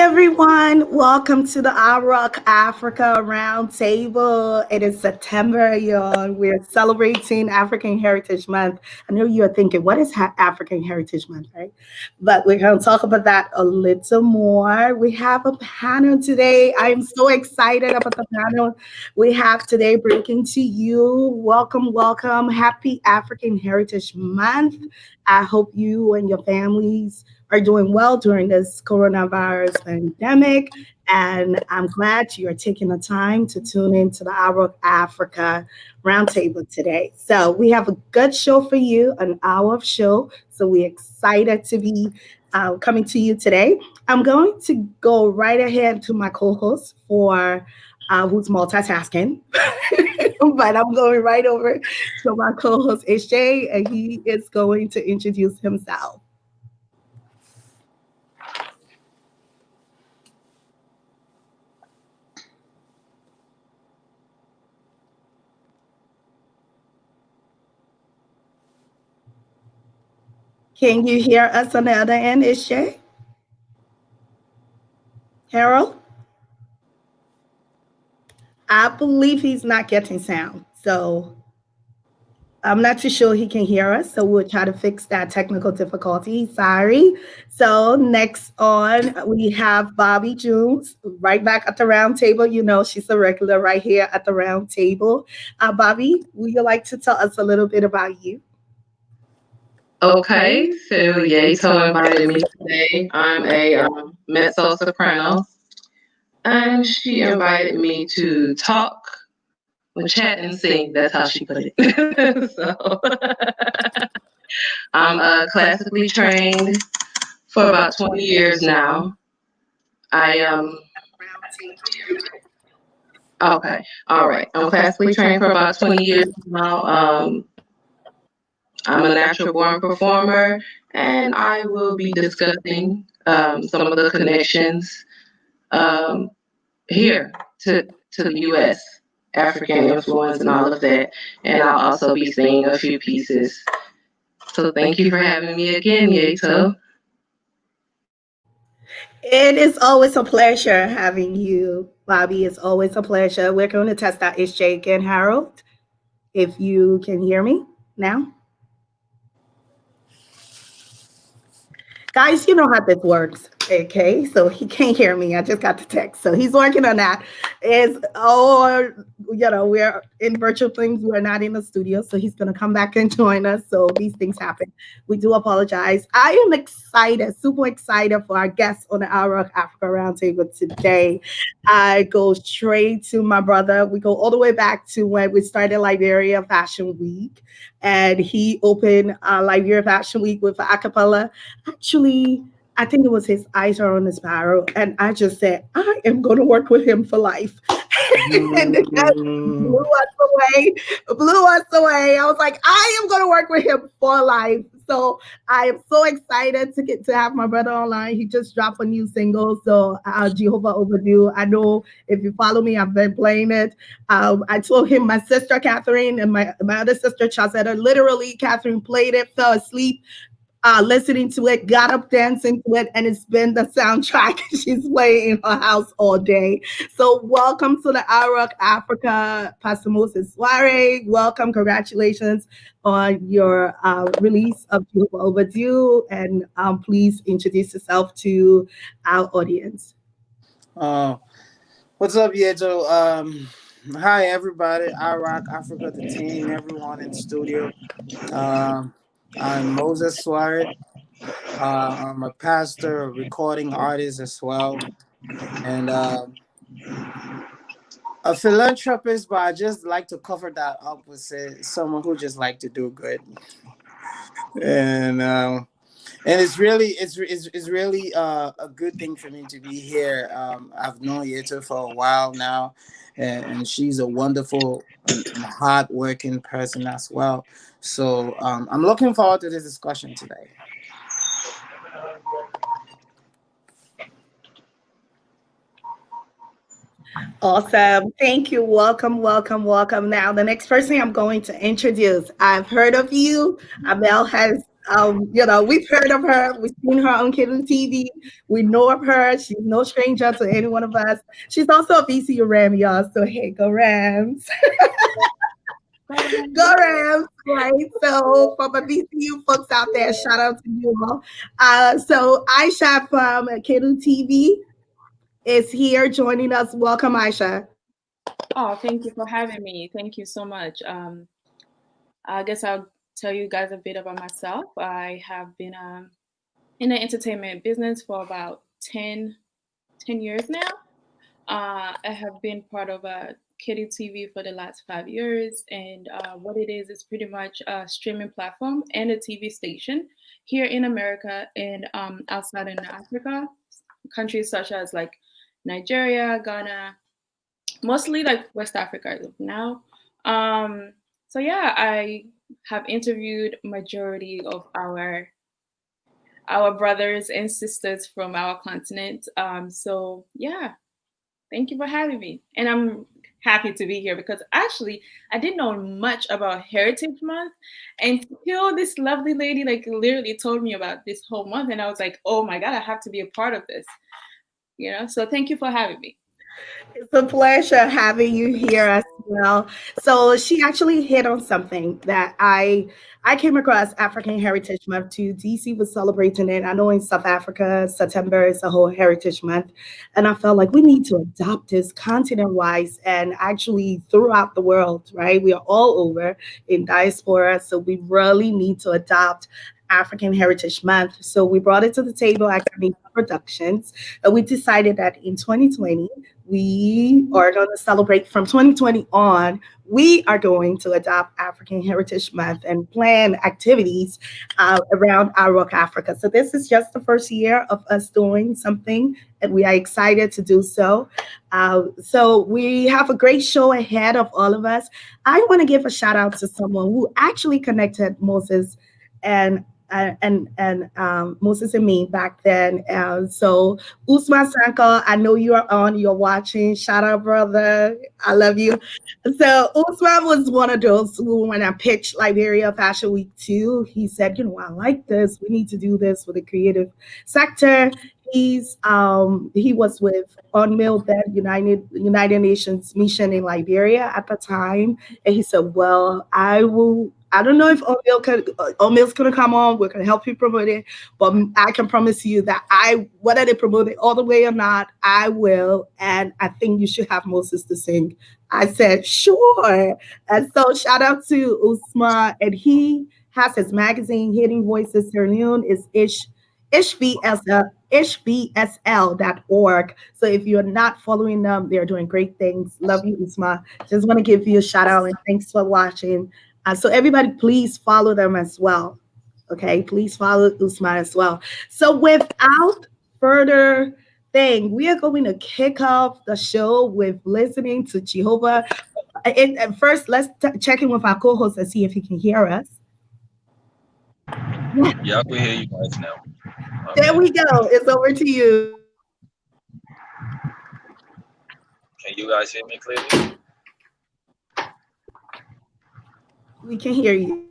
everyone. Welcome to the Rock Africa Roundtable. It is September, y'all. We're celebrating African Heritage Month. I know you're thinking, what is African Heritage Month, right? But we're going to talk about that a little more. We have a panel today. I'm so excited about the panel we have today bringing to you. Welcome, welcome. Happy African Heritage Month. I hope you and your families are doing well during this coronavirus pandemic. And I'm glad you're taking the time to tune into the Hour of Africa Roundtable today. So we have a good show for you, an hour of show. So we're excited to be coming to you today. I'm going to go right ahead to my co-host for who's multitasking. But I'm going right over to my co-host HJ, and he is going to introduce himself. Can you hear us on the other end, HJ? Harold? I believe he's not getting sound. So I'm not too sure he can hear us. So we'll try to fix that technical difficulty. Sorry. So next on, we have Bobby Jones right back at the round table. You know, she's a regular right here at the round table. Bobby, would you like to tell us a little bit about you? Okay, so Yato invited me today. I'm a mezzo soprano, and she invited me to talk, well, chat, and sing. That's how she put it. So I'm classically trained for about 20 years now. I okay, all right. I'm classically trained for about 20 years now. I'm a natural born performer, and I will be discussing some of the connections um, here to the U.S., African influence, and all of that. And I'll also be singing a few pieces. So thank you for having me again, Yato. It is always a pleasure having you, Bobby. It's always a pleasure. We're going to test out HJ again, Harold, if you can hear me now. Guys, you know how this works. Okay, so he can't hear me. I just got the text. So he's working on that. Is or we're in virtual things. We're not in the studio. So he's gonna come back and join us. So these things happen. We do apologize. I am excited, super excited for our guests on the Hour of Africa Roundtable today. I go straight to my brother. We go all the way back to when we started Liberia Fashion Week. And he opened Liberia Fashion Week with a cappella. Actually, I think it was his eyes are on the sparrow. And I just said, I am going to work with him for life. And that blew us away, blew us away. I was like, I am going to work with him for life. So I am so excited to get to have my brother online. He just dropped a new single, so Jehovah Overdue. I know if you follow me, I've been playing it. I told him my sister Catherine and my other sister Chazetta, literally Catherine played it, fell asleep listening to it, got up dancing to it, and it's been the soundtrack she's playing in her house all day. So welcome to the Iraq Africa Pastor Moses Soiree. Welcome, congratulations on your release of Beautiful Overdue, and please introduce yourself to our audience. What's up, Yeto? Hi, everybody. Iraq Africa, the team, everyone in the studio. I'm Moses Suarez. I'm a pastor, a recording artist as well, and a philanthropist. But I just like to cover that up with someone who just like to do good, and it's really a good thing for me to be here. I've known Yeto for a while now, and she's a wonderful and hard-working person as well. So I'm looking forward to this discussion today. Awesome. Thank you. Welcome, welcome. Now, the next person I'm going to introduce, I've heard of you. Abel has We've heard of her. We've seen her on cable TV. We know of her. She's no stranger to any one of us. She's also a VCU Ram, y'all. So hey, go Rams. Go Rams, right? So for my VCU folks out there, shout out to you all. So Aisha from Cable TV is here joining us. Welcome, Aisha. Oh, thank you for having me. Thank you so much. I guess I'll tell you guys a bit about myself. I have been in the entertainment business for about 10 years now. I have been part of Kitty TV for the last 5 years, and what it is pretty much a streaming platform and a TV station here in America and outside in Africa, countries such as like Nigeria, Ghana, mostly like West Africa as of now. So yeah, I have interviewed majority of our brothers and sisters from our continent. So yeah, thank you for having me, and I'm happy to be here because actually I didn't know much about Heritage Month until this lovely lady like literally told me about this whole month, and I was like, oh my god, I have to be a part of this. So thank you for having me. It's a pleasure having you here as well. So she actually hit on something that I came across African Heritage Month too. DC was celebrating it. I know in South Africa, September is a whole Heritage Month. And I felt like we need to adopt this continent wise and actually throughout the world, right? We are all over in diaspora. So we really need to adopt African Heritage Month. So we brought it to the table at Grammy Productions. And we decided that in 2020, we are going to celebrate from 2020 on. We are going to adopt African Heritage Month and plan activities around our Rock Africa. So this is just the first year of us doing something, and we are excited to do so. So we have a great show ahead of all of us. I want to give a shout out to someone who actually connected Moses and Moses and me back then. So Usman Sanko, I know you are on, you're watching. Shout out, brother. I love you. So Usman was one of those who, when I pitched Liberia Fashion Week 2, he said, I like this. We need to do this for the creative sector. He was with UNMIL, then United Nations mission in Liberia at the time, and he said, "Well, I don't know if O'Mill's gonna come on. We're gonna help you promote it, but I can promise you that whether they promote it all the way or not, I will. And I think you should have Moses to sing." I said, "Sure." And so shout out to Usma, and he has his magazine, Hidden Voices. Her name is ishvsl.org. So if you're not following them, they're doing great things. Love you, Usma. Just want to give you a shout out and thanks for watching. So everybody, please follow them as well. Okay, please follow Usman as well. So without further thing, we are going to kick off the show with listening to Jehovah. And first, let's check in with our co-host and see if he can hear us. Yeah, I can hear you guys now. There we go. It's over to you. Can you guys hear me clearly? We can hear you.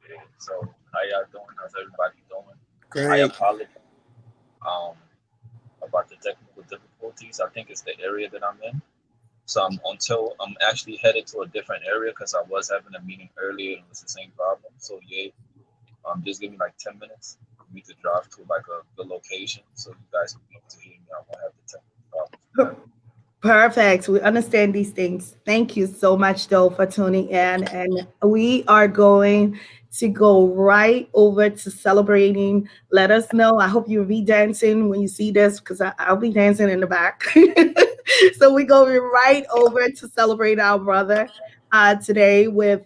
Yeah, so how y'all doing? How's everybody doing? Great. I apologize about the technical difficulties. I think it's the area that I'm in. So I'm actually headed to a different area because I was having a meeting earlier and it was the same problem. So yeah, just give me like 10 minutes for me to drive to like a good location so you guys can be able to hear me. I won't have the technical problems. Perfect. We understand these things. Thank you so much, though, for tuning in. And we are going to go right over to celebrating. Let us know. I hope you'll be dancing when you see this because I'll be dancing in the back. So we're going right over to celebrate our brother today with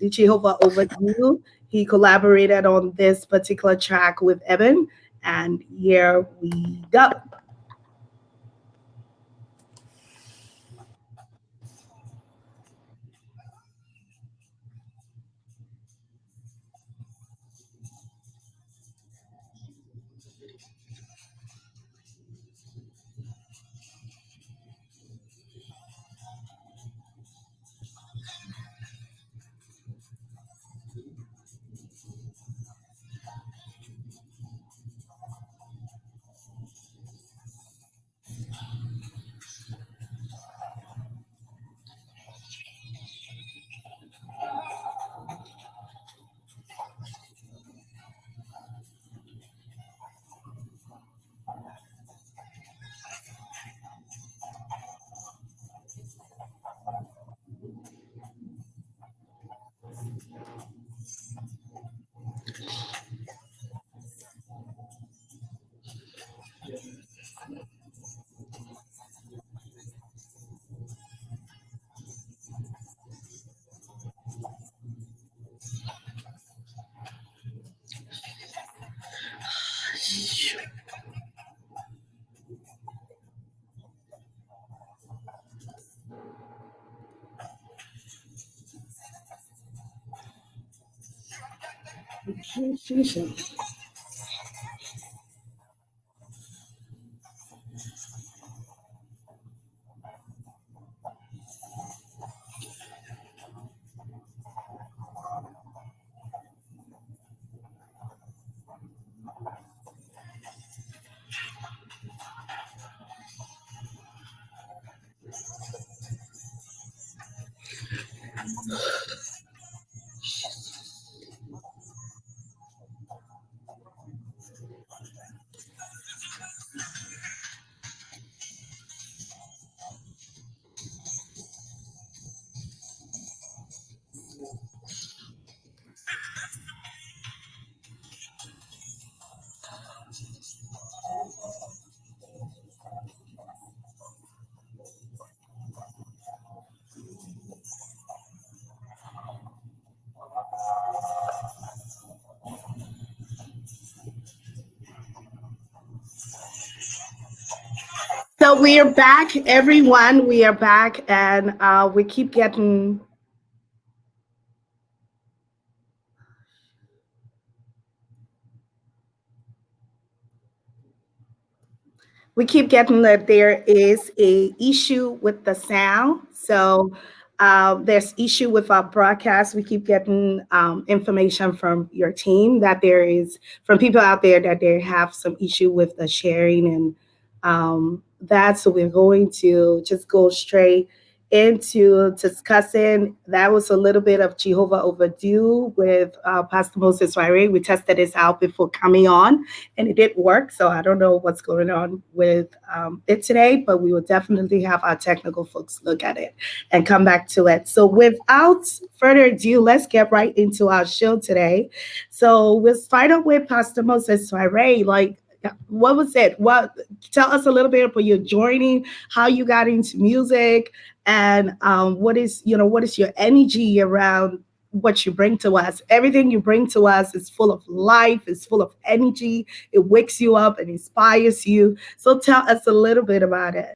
Jehovah Over You. He collaborated on this particular track with Evan. And here we go. So we are back, everyone. We are back, and we keep getting. We keep getting that there is a issue with the sound. So there's issue with our broadcast. We keep getting information from your team that there is from people out there that they have some issue with the sharing and that. So we're going to just go straight into discussing. That was a little bit of Jehovah Overdue with Pastor Moses Wire. We tested this out before coming on, and it did work. So I don't know what's going on with it today, but we will definitely have our technical folks look at it and come back to it. So without further ado, let's get right into our show today. So we'll start off with Pastor Moses Wire. Like, what was it? What tell us a little bit about your journey, how you got into music, and what is your energy around what you bring to us. Everything you bring to us is full of life, is full of energy. It wakes you up and inspires you. So tell us a little bit about it.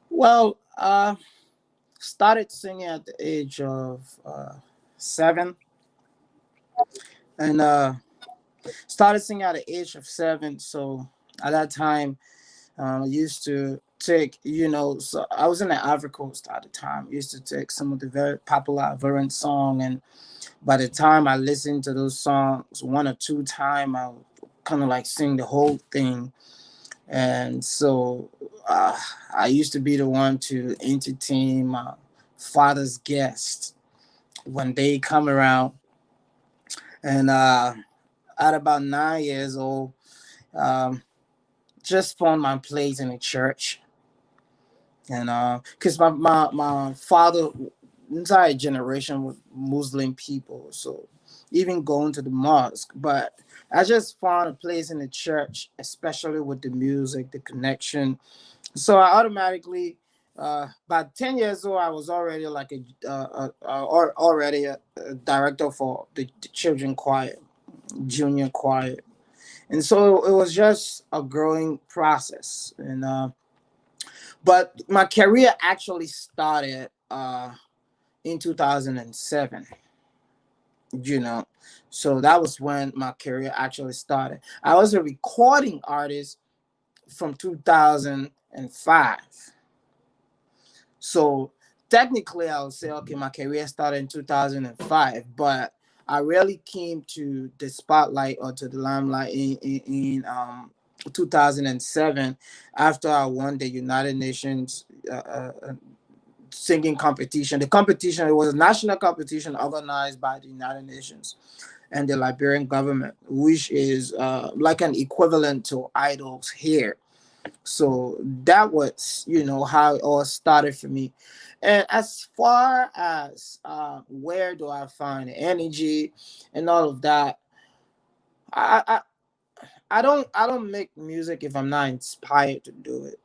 Well, started singing at the age of 7, and started singing at the age of 7. So at that time, I used to take, so I was in the Ivory Coast at the time. I used to take some of the very popular Ivorian song, and by the time I listened to those songs 1 or 2 times, I would kind of like sing the whole thing. And so I used to be the one to entertain my father's guests when they come around. And at about 9 years old, um, just found my place in the church. And because my father, entire generation was Muslim people, so even going to the mosque. But I just found a place in the church, especially with the music, the connection. So I automatically, by 10 years old, I was already like already a director for the children choir, junior choir. And so it was just a growing process. And but my career actually started in 2007. So that was when my career actually started. I was a recording artist from 2005. So technically, I would say, okay, my career started in 2005, but I really came to the spotlight or to the limelight in 2007 after I won the United Nations singing competition. The competition, it was a national competition organized by the United Nations and the Liberian government, which is like an equivalent to Idols here. So that was, how it all started for me. And as far as where do I find the energy and all of that, I don't make music if I'm not inspired to do it.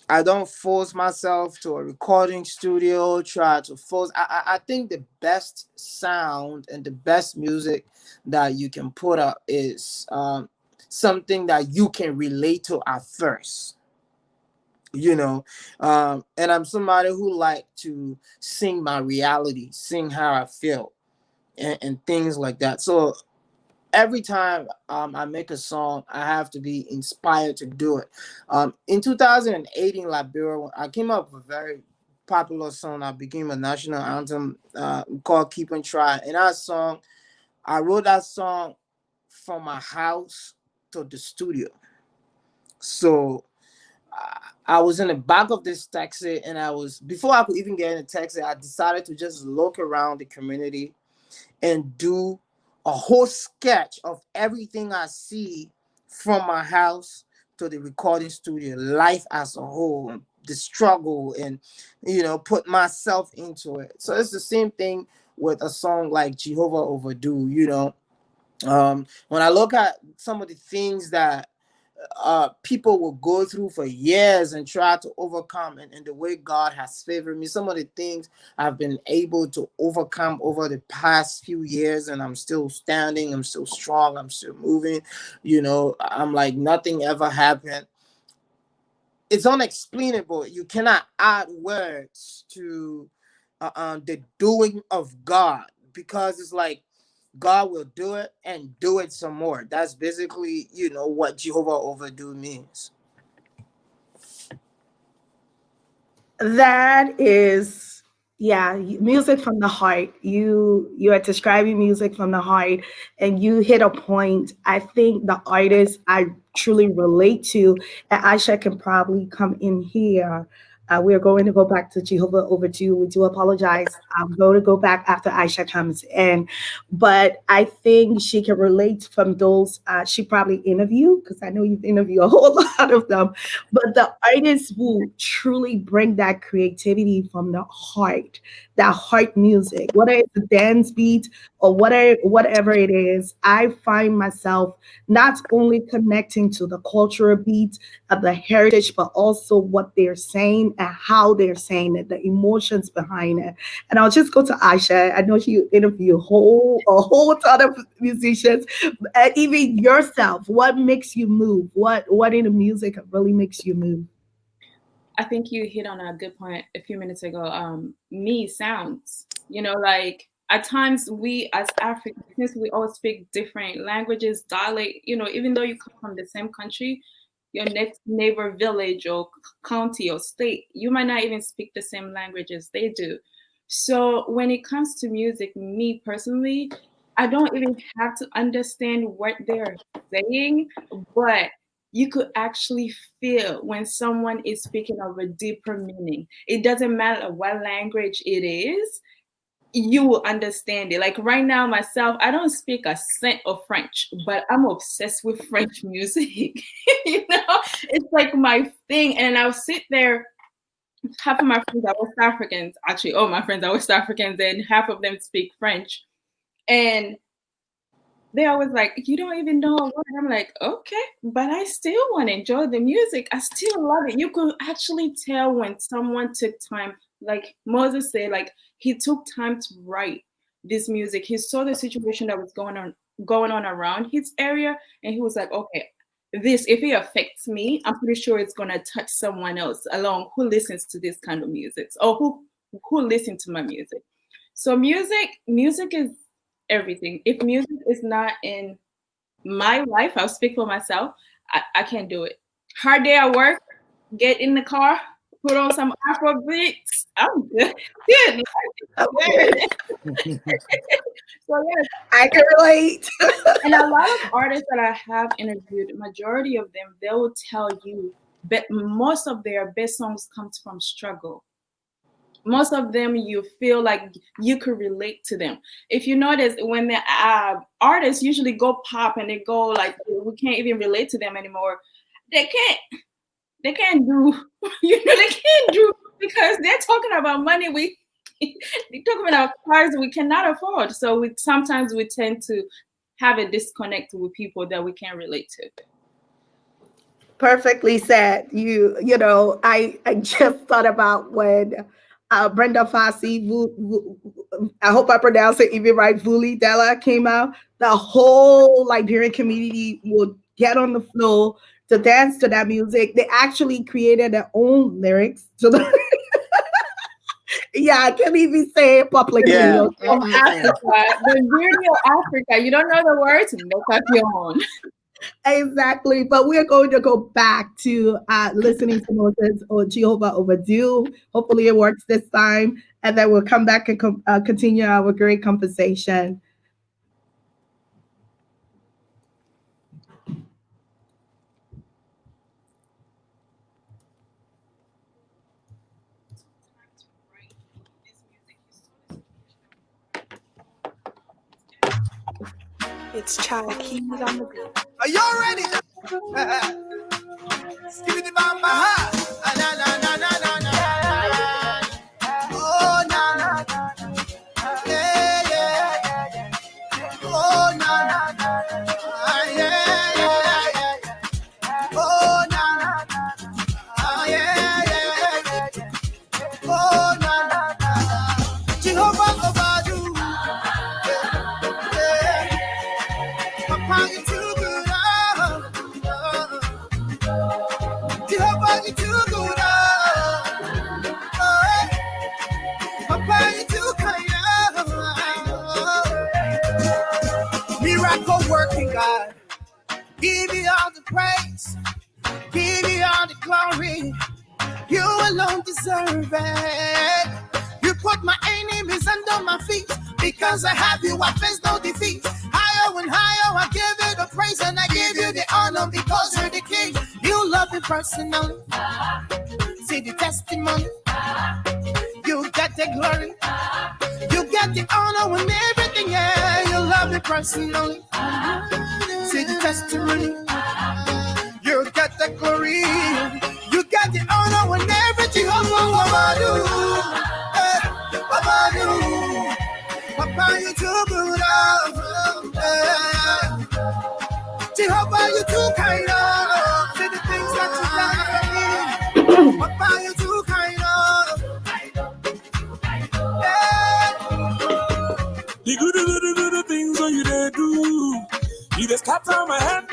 I don't force myself to a recording studio, try to force. I think the best sound and the best music that you can put up is something that you can relate to at first. And I'm somebody who like to sing my reality, sing how I feel. and things like that. So every time I make a song, I have to be inspired to do it. In 2008 in Liberia, I came up with a very popular song that became a national anthem called Keep and Try. And that song, I wrote that song from my house to the studio. So I was in the back of this taxi, and before I could even get in the taxi, I decided to just look around the community and do a whole sketch of everything I see from my house to the recording studio, life as a whole, the struggle, and put myself into it. So it's the same thing with a song like Jehovah Overdue. When I look at some of the things that people will go through for years and try to overcome, and the way God has favored me, some of the things I've been able to overcome over the past few years, and I'm still standing, I'm still strong, I'm still moving, I'm like nothing ever happened. It's unexplainable. You cannot add words to the doing of God, because it's like God will do it and do it some more. That's basically, what Jehovah Overdue means. That is, yeah, music from the heart. You are describing music from the heart, and you hit a point. I think the artists I truly relate to, and Aisha can probably come in here. We're going to go back to Jehovah Overdue. We do apologize. I'm going to go back after Aisha comes in, but I think she can relate from those. She probably interviewed, because I know you've interviewed a whole lot of them, but the artists who truly bring that creativity from the heart, that heart music, whether it's a dance beat or whatever it is, I find myself not only connecting to the cultural beat of the heritage, but also what they're saying and how they're saying it, the emotions behind it. And I'll just go to Aisha. I know she interviewed a whole ton of musicians, even yourself. What makes you move? What in the music really makes you move? I think you hit on a good point a few minutes ago. Me sounds, like at times we as Africans, since we all speak different languages, dialect, even though you come from the same country, your next neighbor village or county or state, you might not even speak the same language as they do. So when it comes to music, me personally, I don't even have to understand what they're saying, but you could actually feel when someone is speaking of a deeper meaning. It doesn't matter what language it is, you will understand it. Like right now, myself, I don't speak a cent of French, but I'm obsessed with French music. It's like my thing. And I'll sit there. Half of my friends are West Africans. Actually, all my friends are West Africans, and half of them speak French. And they always like, you don't even know a word. I'm like, okay, but I still want to enjoy the music. I still love it. You could actually tell when someone took time, like Moses said, like he took time to write this music. He saw the situation that was going on around his area, and he was like, okay, this, if it affects me, I'm pretty sure it's gonna touch someone else along who listens to this kind of music, or who listen to my music. So music is everything. If music is not in my life, I'll speak for myself, I can't do it. Hard day at work, get in the car, put on some Afro beats, I'm good. Good. So yes, I can relate. and a lot of artists that I have interviewed, majority of them, they will tell you that most of their best songs comes from struggle. Most of them, you feel like you could relate to them. If you notice, when the artists usually go pop and they go like, we can't even relate to them anymore. They can't do, they can't do, because they're talking about money. They're talking about cars we cannot afford. So sometimes we tend to have a disconnect with people that we can't relate to. Perfectly said. I just thought about when Brenda Fassi, I hope I pronounced it even right, Vuli Della came out. The whole Liberian community would get on the floor to dance to that music. They actually created their own lyrics to the Yeah, I can't even say it publicly. Yeah. Okay? From Africa, the beauty of Africa. You don't know the words, make up your own. Exactly. But we're going to go back to listening to Moses or Jehovah Overdue. Hopefully it works this time. And then we'll come back and continue our great conversation. It's Child Keys on the beat. Are y'all ready? Skip it by my heart. Na na na na na na. Oh na na. Yeah yeah. Oh na na. Yeah yeah yeah. Oh na na. Yeah yeah. Oh na na. Jehovah Overdue. Papa, you too good. Jehovah, you too good. Papa, you too kind. Miracle working God. Give you all the praise. Give you all the glory. You alone deserve it. You put my enemies under my feet. Because I have you, I face no defeat. Higher and higher, I give you the praise and I give you the honor because you're the king. You love me personally. See the testimony. You get the glory. You get the honor and everything. Yeah, you love me personally. See the testimony. You get the glory. You get the honor and everything. Papa, you too good. Jehovah, you too kind. See the things that you done for me. Papa, you too kind. The good things that you they do. You just cut on my hand.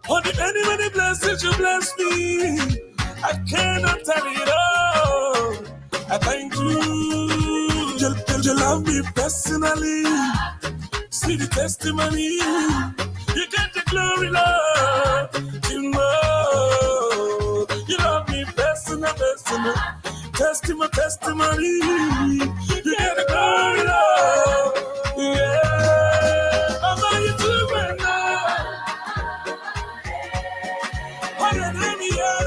Oh, the many blessings you bless me. I cannot tell it all. I thank you. You love me personally. See the testimony. You get the glory, Lord. You know. You love me personal. Testimony. You get the glory, Lord. Yeah. I'm on you too right now. Oh, you let me out.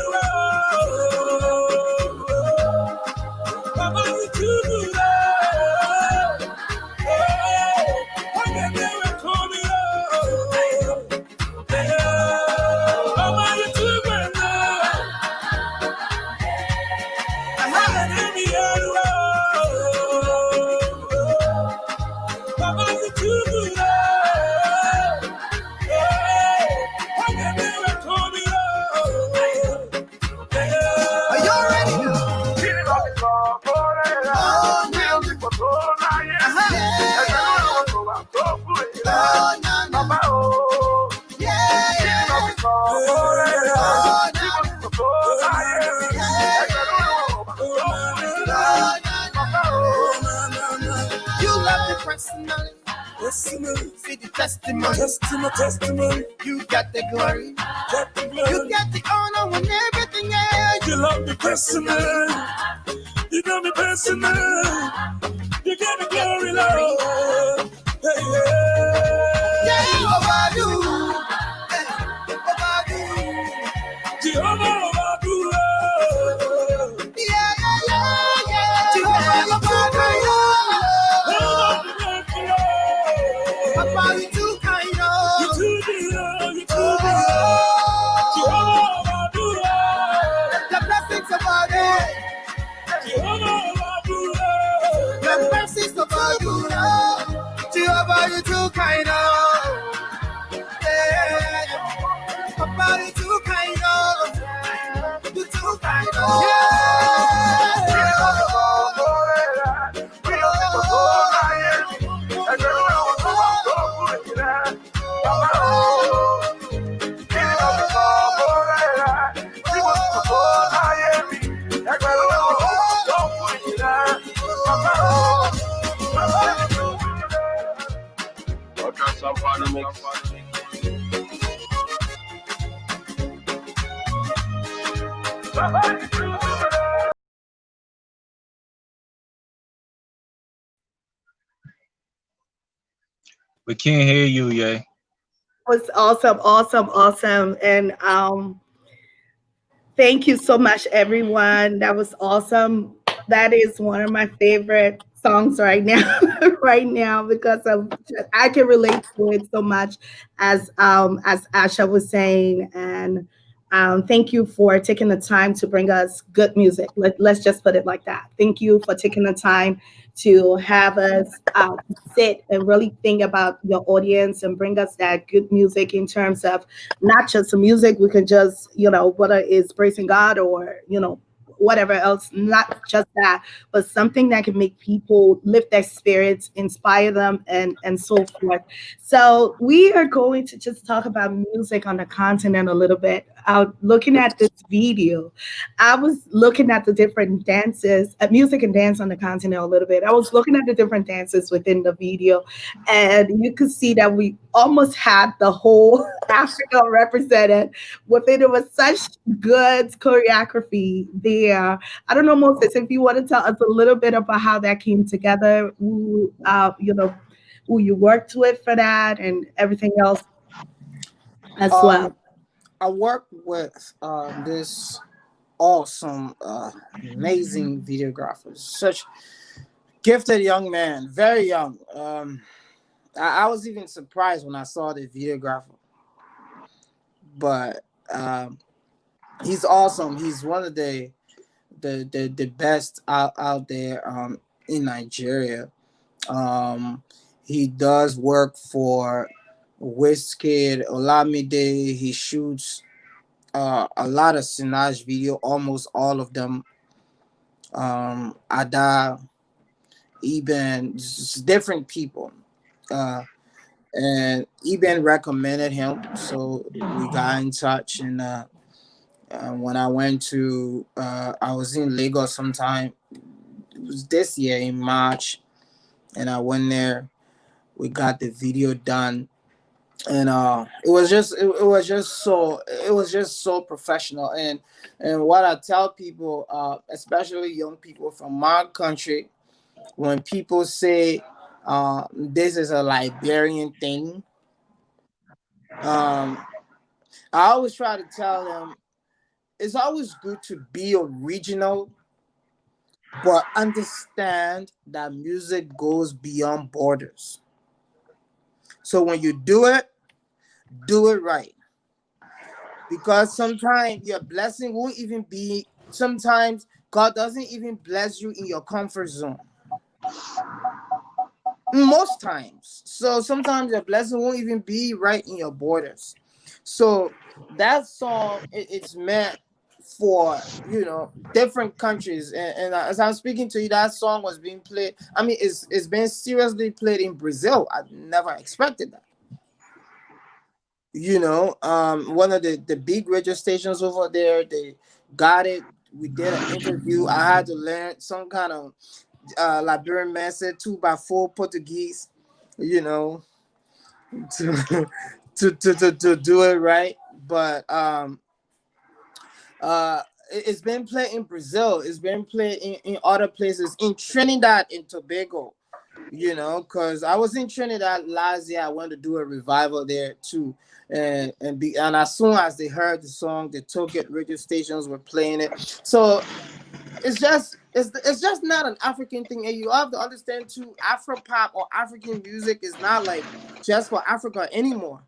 See the testimony. You got the glory. You got the honor and everything. Yeah. You love me personal. You know me personal. You get the glory, Lord. Hey, yeah. Overdue. Jehovah Overdue. Yeah. Jehovah Overdue. Papa, you too kind. You too dear. Jehovah Overdue. The blessings of our day. Jehovah Overdue. The blessings of our day. Jehovah, you too kind. Yeah. Papa, you too kind. You too kind. Some on the mix. We can't hear you, Ye. Was awesome, awesome, awesome. And thank you so much, everyone. That was awesome. That is one of my favorite songs right now, right now, because of I can relate to it so much, as Asha was saying. And thank you for taking the time to bring us good music. Let's just put it like that. Thank you for taking the time to have us sit and really think about your audience and bring us that good music in terms of not just the music. We can just, whether it's praising God or, whatever else, not just that, but something that can make people lift their spirits, inspire them, and so forth. So we are going to just talk about music on the continent a little bit. Looking at this video, I was looking at the different dances, music and dance on the continent a little bit. I was looking at the different dances within the video, and you could see that we almost had the whole Africa represented within. It was such good choreography there. I don't know, Moses, if you want to tell us a little bit about how that came together, who you worked with for that and everything else as well. I worked with this awesome, amazing videographer, such gifted young man, very young. I was even surprised when I saw the videographer, but he's awesome. He's one of the best out there in Nigeria. He does work for Wizkid, Olamide. He shoots a lot of Sinach video, almost all of them. Ada, Eben, just different people. And Eben recommended him, so we got in touch. And when I went to, I was in Lagos sometime. It was this year in March, and I went there. We got the video done, and it was just so professional. And what I tell people, especially young people from my country, when people say this is a Liberian thing, I always try to tell them it's always good to be original, but understand that music goes beyond borders. So when you do it right. Because sometimes your blessing won't even be, sometimes God doesn't even bless you in your comfort zone. Most times. So sometimes your blessing won't even be right in your borders. So that song, it's meant for, different countries. And as I'm speaking to you, that song was being played. I mean, it's been seriously played in Brazil. I never expected that. One of the big radio stations over there, they got it. We did an interview. I had to learn some kind of Liberian message, 2x4 Portuguese, to do it right. But it's been played in Brazil. It's been played in other places, in Trinidad and Tobago. Because I was in Trinidad last year. I wanted to do a revival there too, and as soon as they heard the song, the target radio stations were playing it. So it's just not an African thing, and you have to understand too. Afropop or African music is not like just for Africa anymore.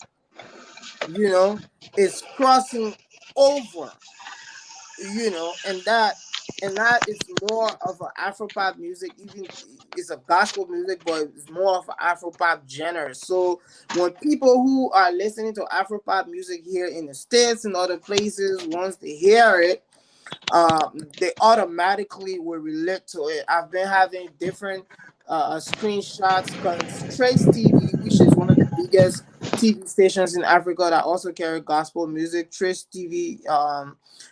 It's crossing over. And that is more of an Afropop music. Even it's a gospel music, but it's more of an Afropop genre. So when people who are listening to Afropop music here in the States and other places, once they hear it, they automatically will relate to it. I've been having different screenshots because Trace TV, which is one of the biggest TV stations in Africa that also carry gospel music. Trace TV,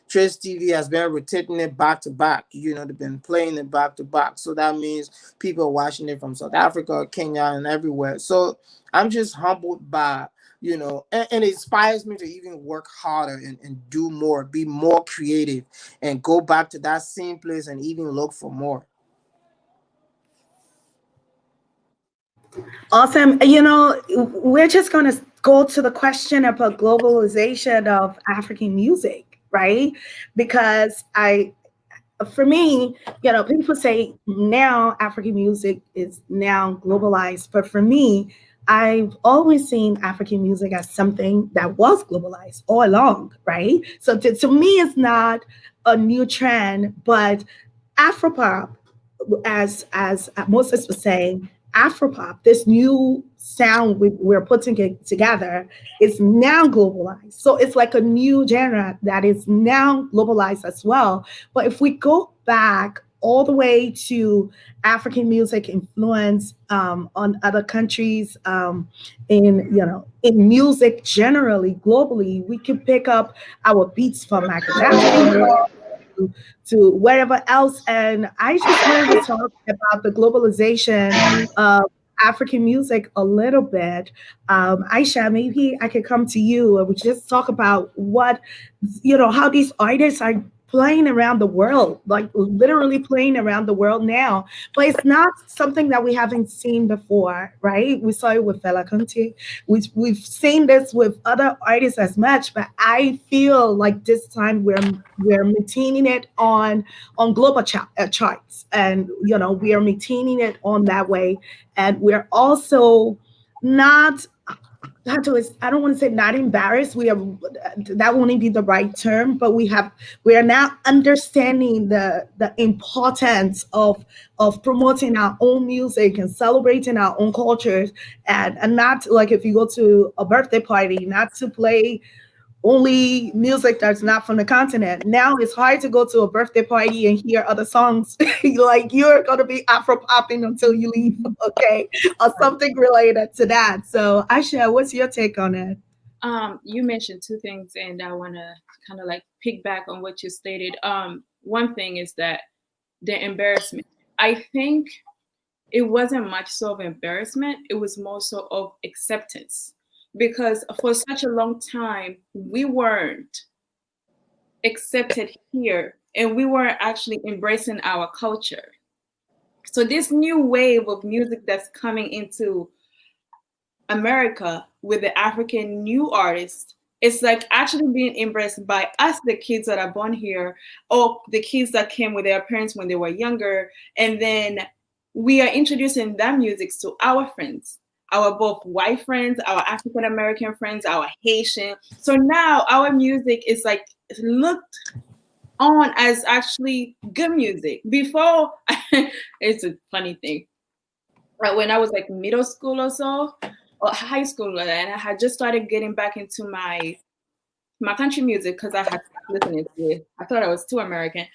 Trace TV has been rotating it back to back. You know, they've been playing it back to back. So that means people are watching it from South Africa, Kenya, and everywhere. So I'm just humbled by, you know, and it inspires me to even work harder and do more, be more creative, and go back to that same place and even look for more. Awesome. You know, we're just going to go to the question about globalization of African music, right? Because for me, you know, people say now African music is now globalized, but for me, I've always seen African music as something that was globalized all along, right? So to me, it's not a new trend, but Afropop, as Moses was saying, Afropop, this new sound we're putting it together, is now globalized. So it's like a new genre that is now globalized as well. But if we go back all the way to African music influence on other countries, in music generally, globally, we can pick up our beats from Michael Jackson to wherever else. And I just wanted to talk about the globalization of African music a little bit. Aisha, maybe I could come to you and we just talk about what, how these artists are playing around the world, like literally playing around the world now. But it's not something that we haven't seen before, right? We saw it with Fela Kuti. We've seen this with other artists as much, but I feel like this time we're maintaining it on global charts, and we are maintaining it on that way, and we're also not. I don't want to say not embarrassed. That won't be the right term, but we are now understanding the importance of promoting our own music and celebrating our own cultures, and not like if you go to a birthday party, not to play only music that's not from the continent. Now it's hard to go to a birthday party and hear other songs. Like you're going to be Afro-popping until you leave, okay? Or something related to that. So Aisha, what's your take on it? You mentioned two things, and I want to kind of like piggyback on what you stated. One thing is that the embarrassment. I think it wasn't much so of embarrassment. It was more so of acceptance. Because for such a long time, we weren't accepted here, and we weren't actually embracing our culture. So this new wave of music that's coming into America with the African new artists, it's like actually being embraced by us, the kids that are born here, or the kids that came with their parents when they were younger. And then we are introducing that music to our friends. Our both white friends, our African American friends, our Haitian. So now our music is like looked on as actually good music. Before, it's a funny thing. When I was like middle school or so, or high school, and I had just started getting back into my country music because I had listening to it. I thought I was too American.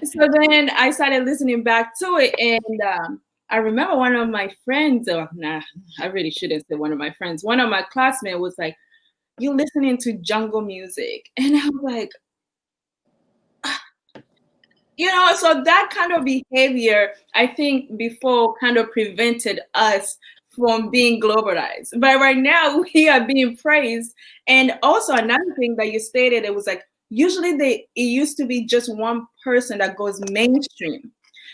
So then I started listening back to it, and I remember one of my friends, I really shouldn't say one of my friends. One of my classmates was like, "You listening to jungle music?" And I was like, so that kind of behavior, I think before kind of prevented us from being globalized. But right now we are being praised. And also another thing that you stated, it was like, usually it used to be just one person that goes mainstream.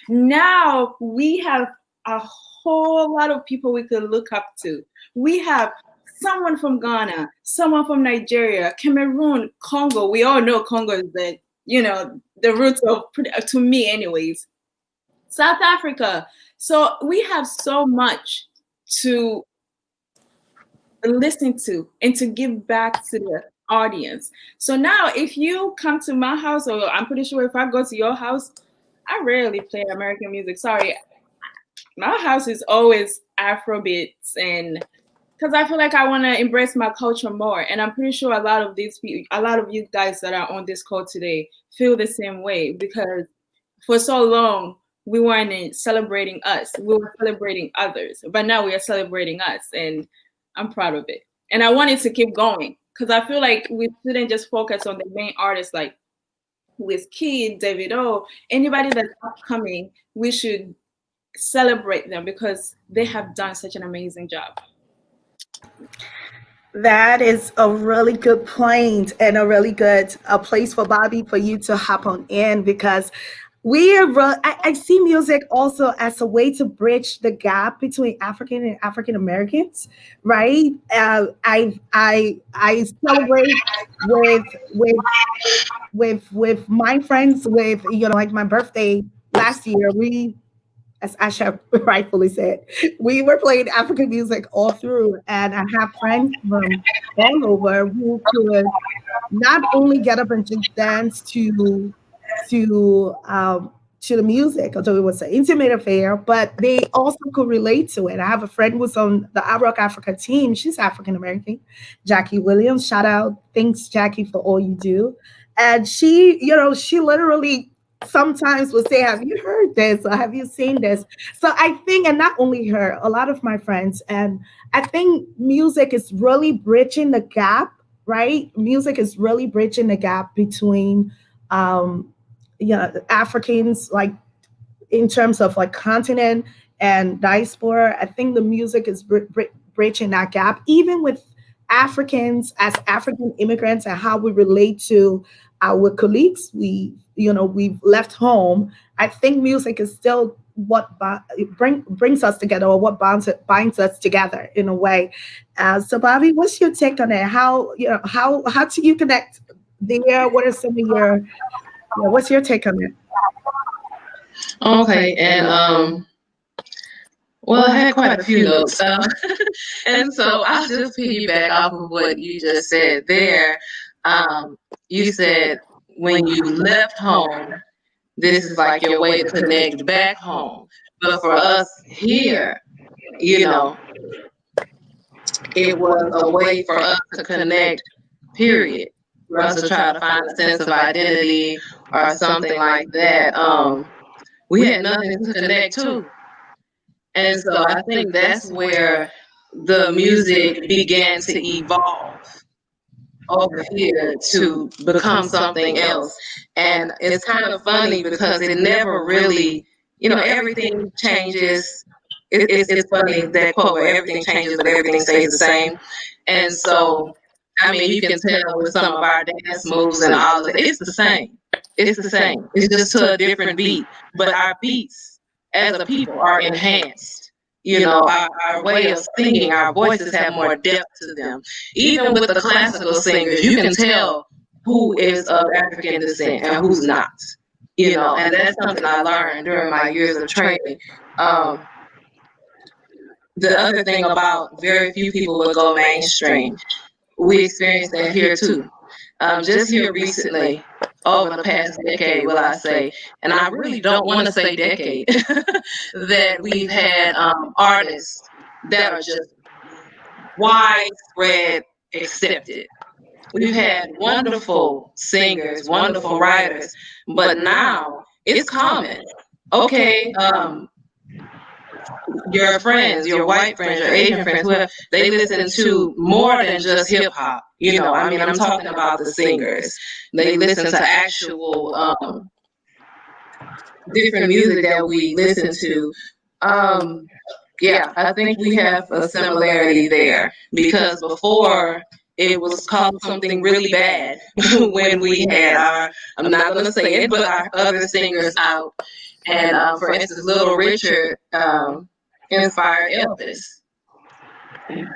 Now we have a whole lot of people we could look up to. We have someone from Ghana, someone from Nigeria, Cameroon, Congo. We all know Congo is the roots of, to me anyways, South Africa. So we have so much to listen to and to give back to the audience. So now if you come to my house, or I'm pretty sure if I go to your house, I rarely play American music. Sorry. My house is always Afrobeats, and because I feel like I want to embrace my culture more. And I'm pretty sure a lot of you guys that are on this call today feel the same way, because for so long we weren't celebrating us. We were celebrating others, but now we are celebrating us. And I'm proud of it. And I want it to keep going because I feel like we shouldn't just focus on the main artists like Wizkid, Davido, anybody that's upcoming. We should celebrate them because they have done such an amazing job. That is a really good point and a really good place for Bobby for you to hop on in because I see music also as a way to bridge the gap between African and African Americans, right? I celebrate with my friends with like my birthday last year. We, as Asha rightfully said, we were playing African music all through, and I have friends from all over who could not only get up and just dance to the music, although it was an intimate affair, but they also could relate to it. I have a friend who's on the Rock Africa team. She's African American, Jackie Williams. Shout out, thanks Jackie for all you do. And she literally sometimes will say, "Have you heard this? Or have you seen this?" So I think, and not only her, a lot of my friends, and I think music is really bridging the gap, right? Music is really bridging the gap between Africans, like in terms of like continent and diaspora. I think the music is bridging that gap, even with Africans as African immigrants and how we relate to our colleagues. We've left home. I think music is still what brings us together, or what binds us together in a way. So Bobby, what's your take on it? How do you connect there? What are some of your what's your take on it? Okay, and well, I had quite a few notes, and so I'll just piggyback off of what you just said there. You said when you left home, this is like your way to connect back home. But for us here, it was a way for us to connect, period. For us to try to find a sense of identity or something like that. We had nothing to connect to. And so I think that's where the music began to evolve over here to become something else. And it's kind of funny because it never really, everything changes. It's funny, that quote where everything changes, but everything stays the same. And so, I mean, you can tell with some of our dance moves and all of it, it's the same. It's the same. It's just to a different beat. But our beats as a people are enhanced. Our way of singing, our voices have more depth to them. Even with the classical singers, you can tell who is of African descent and who's not. And that's something I learned during my years of training. The other thing about very few people would go mainstream, we experienced that here too. Just here recently, over the past decade, will I say, and I really don't want to say decade, that we've had artists that are just widespread accepted. We've had wonderful singers, wonderful writers, but now it's common. Okay, your friends, your white friends, your Asian friends, who they listen to more than just hip hop. I'm talking about the singers. They listen to actual different music that we listen to. I think we have a similarity there because before it was called something really bad when we had I'm not going to say it, but our other singers out. And for instance, Little Richard inspired Elvis.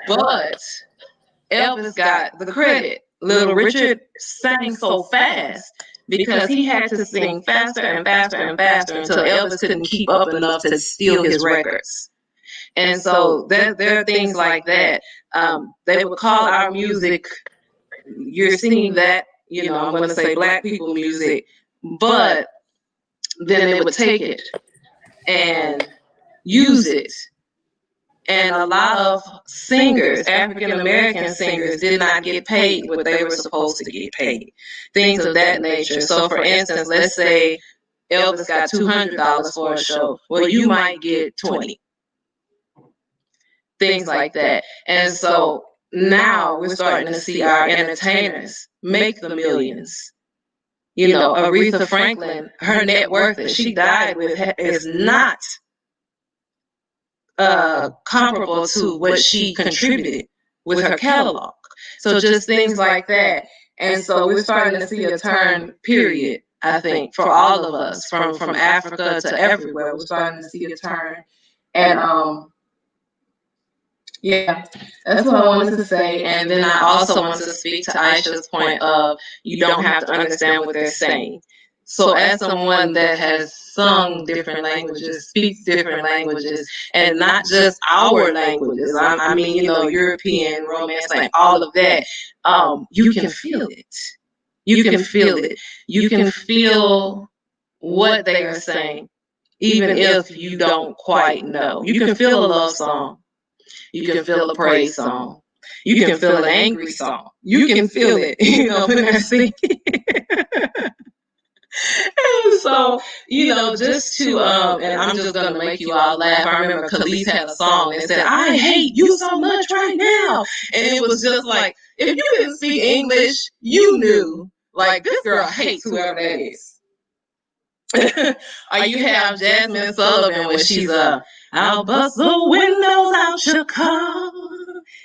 But Elvis got the credit. Little Richard sang so fast because he had to sing faster and faster and faster until Elvis couldn't keep up enough to steal his records. And so there are things like that. They would call our music, you're singing that, I'm going to say Black people music, but then they would take it and use it. And a lot of singers, African American singers, did not get paid what they were supposed to get paid. Things of that nature. So for instance, let's say Elvis got $200 for a show. Well, you might get 20. things like that. And so now we're starting to see our entertainers make the millions. You know, Aretha Franklin, her net worth that she died with is not comparable to what she contributed with her catalog. So just things like that. And so we're starting to see a turn, period, I think, for all of us, from Africa to everywhere. We're starting to see a turn. And yeah, that's what I wanted to say. And then I also want to speak to Aisha's point of you don't have to understand what they're saying. So as someone that has sung different languages, speaks different languages, and not just our languages, I mean, you know, European, Romance, like all of that, you can feel it. You can feel it. You can feel what they are saying, even if you don't quite know. You can feel a love song. You can feel a praise song. You can feel an angry song. You can feel it, you know, when they're singing. And so, you know, just to, and I'm just going to make you all laugh. I remember Khalees had a song that said, I hate you so much right now. And it was just like, if you didn't speak English, you knew, like, this girl hates whoever that is. Or you have Jasmine Sullivan when she's I'll bust the windows out your car.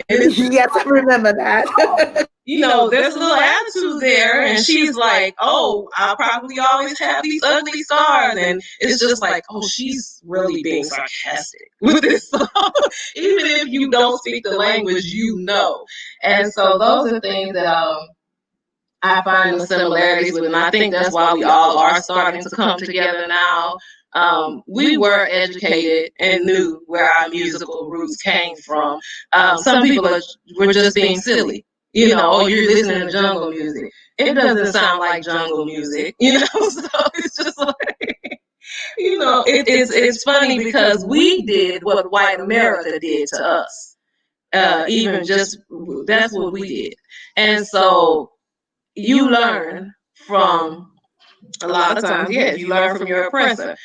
Yes, I remember that. You know, there's a little attitude there, and she's like, oh, I'll probably always have these ugly scars. And it's just like, oh, she's really being sarcastic with this song. Even if you don't speak the language, you know. And so those are things that I find the similarities with, and I think that's why we all are starting to come together now. We were educated and knew where our musical roots came from. Some people were just being silly. You know, oh, you're listening to jungle music. It doesn't sound like jungle music, you know, so it's just like, you know, it's funny because we did what white America did to us. Even just, that's what we did. And so you learn from, a lot of times, yes, you learn from your oppressor.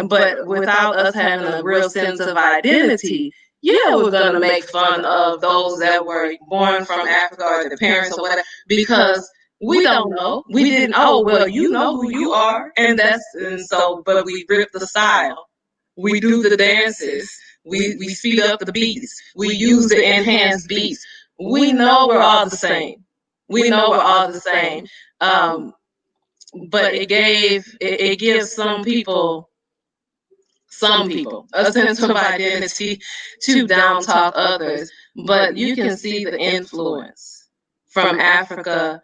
But without us having a real sense of identity, yeah, we're going to make fun of those that were born from Africa or their parents or whatever, because we don't know. We didn't, oh, well, you know who you are. And so, but we rip the style. We do the dances. We speed up the beats. We use the enhanced beats. We know we're all the same. We know we're all the same. But it gives some people a sense of identity to down talk others. But you can see the influence from Africa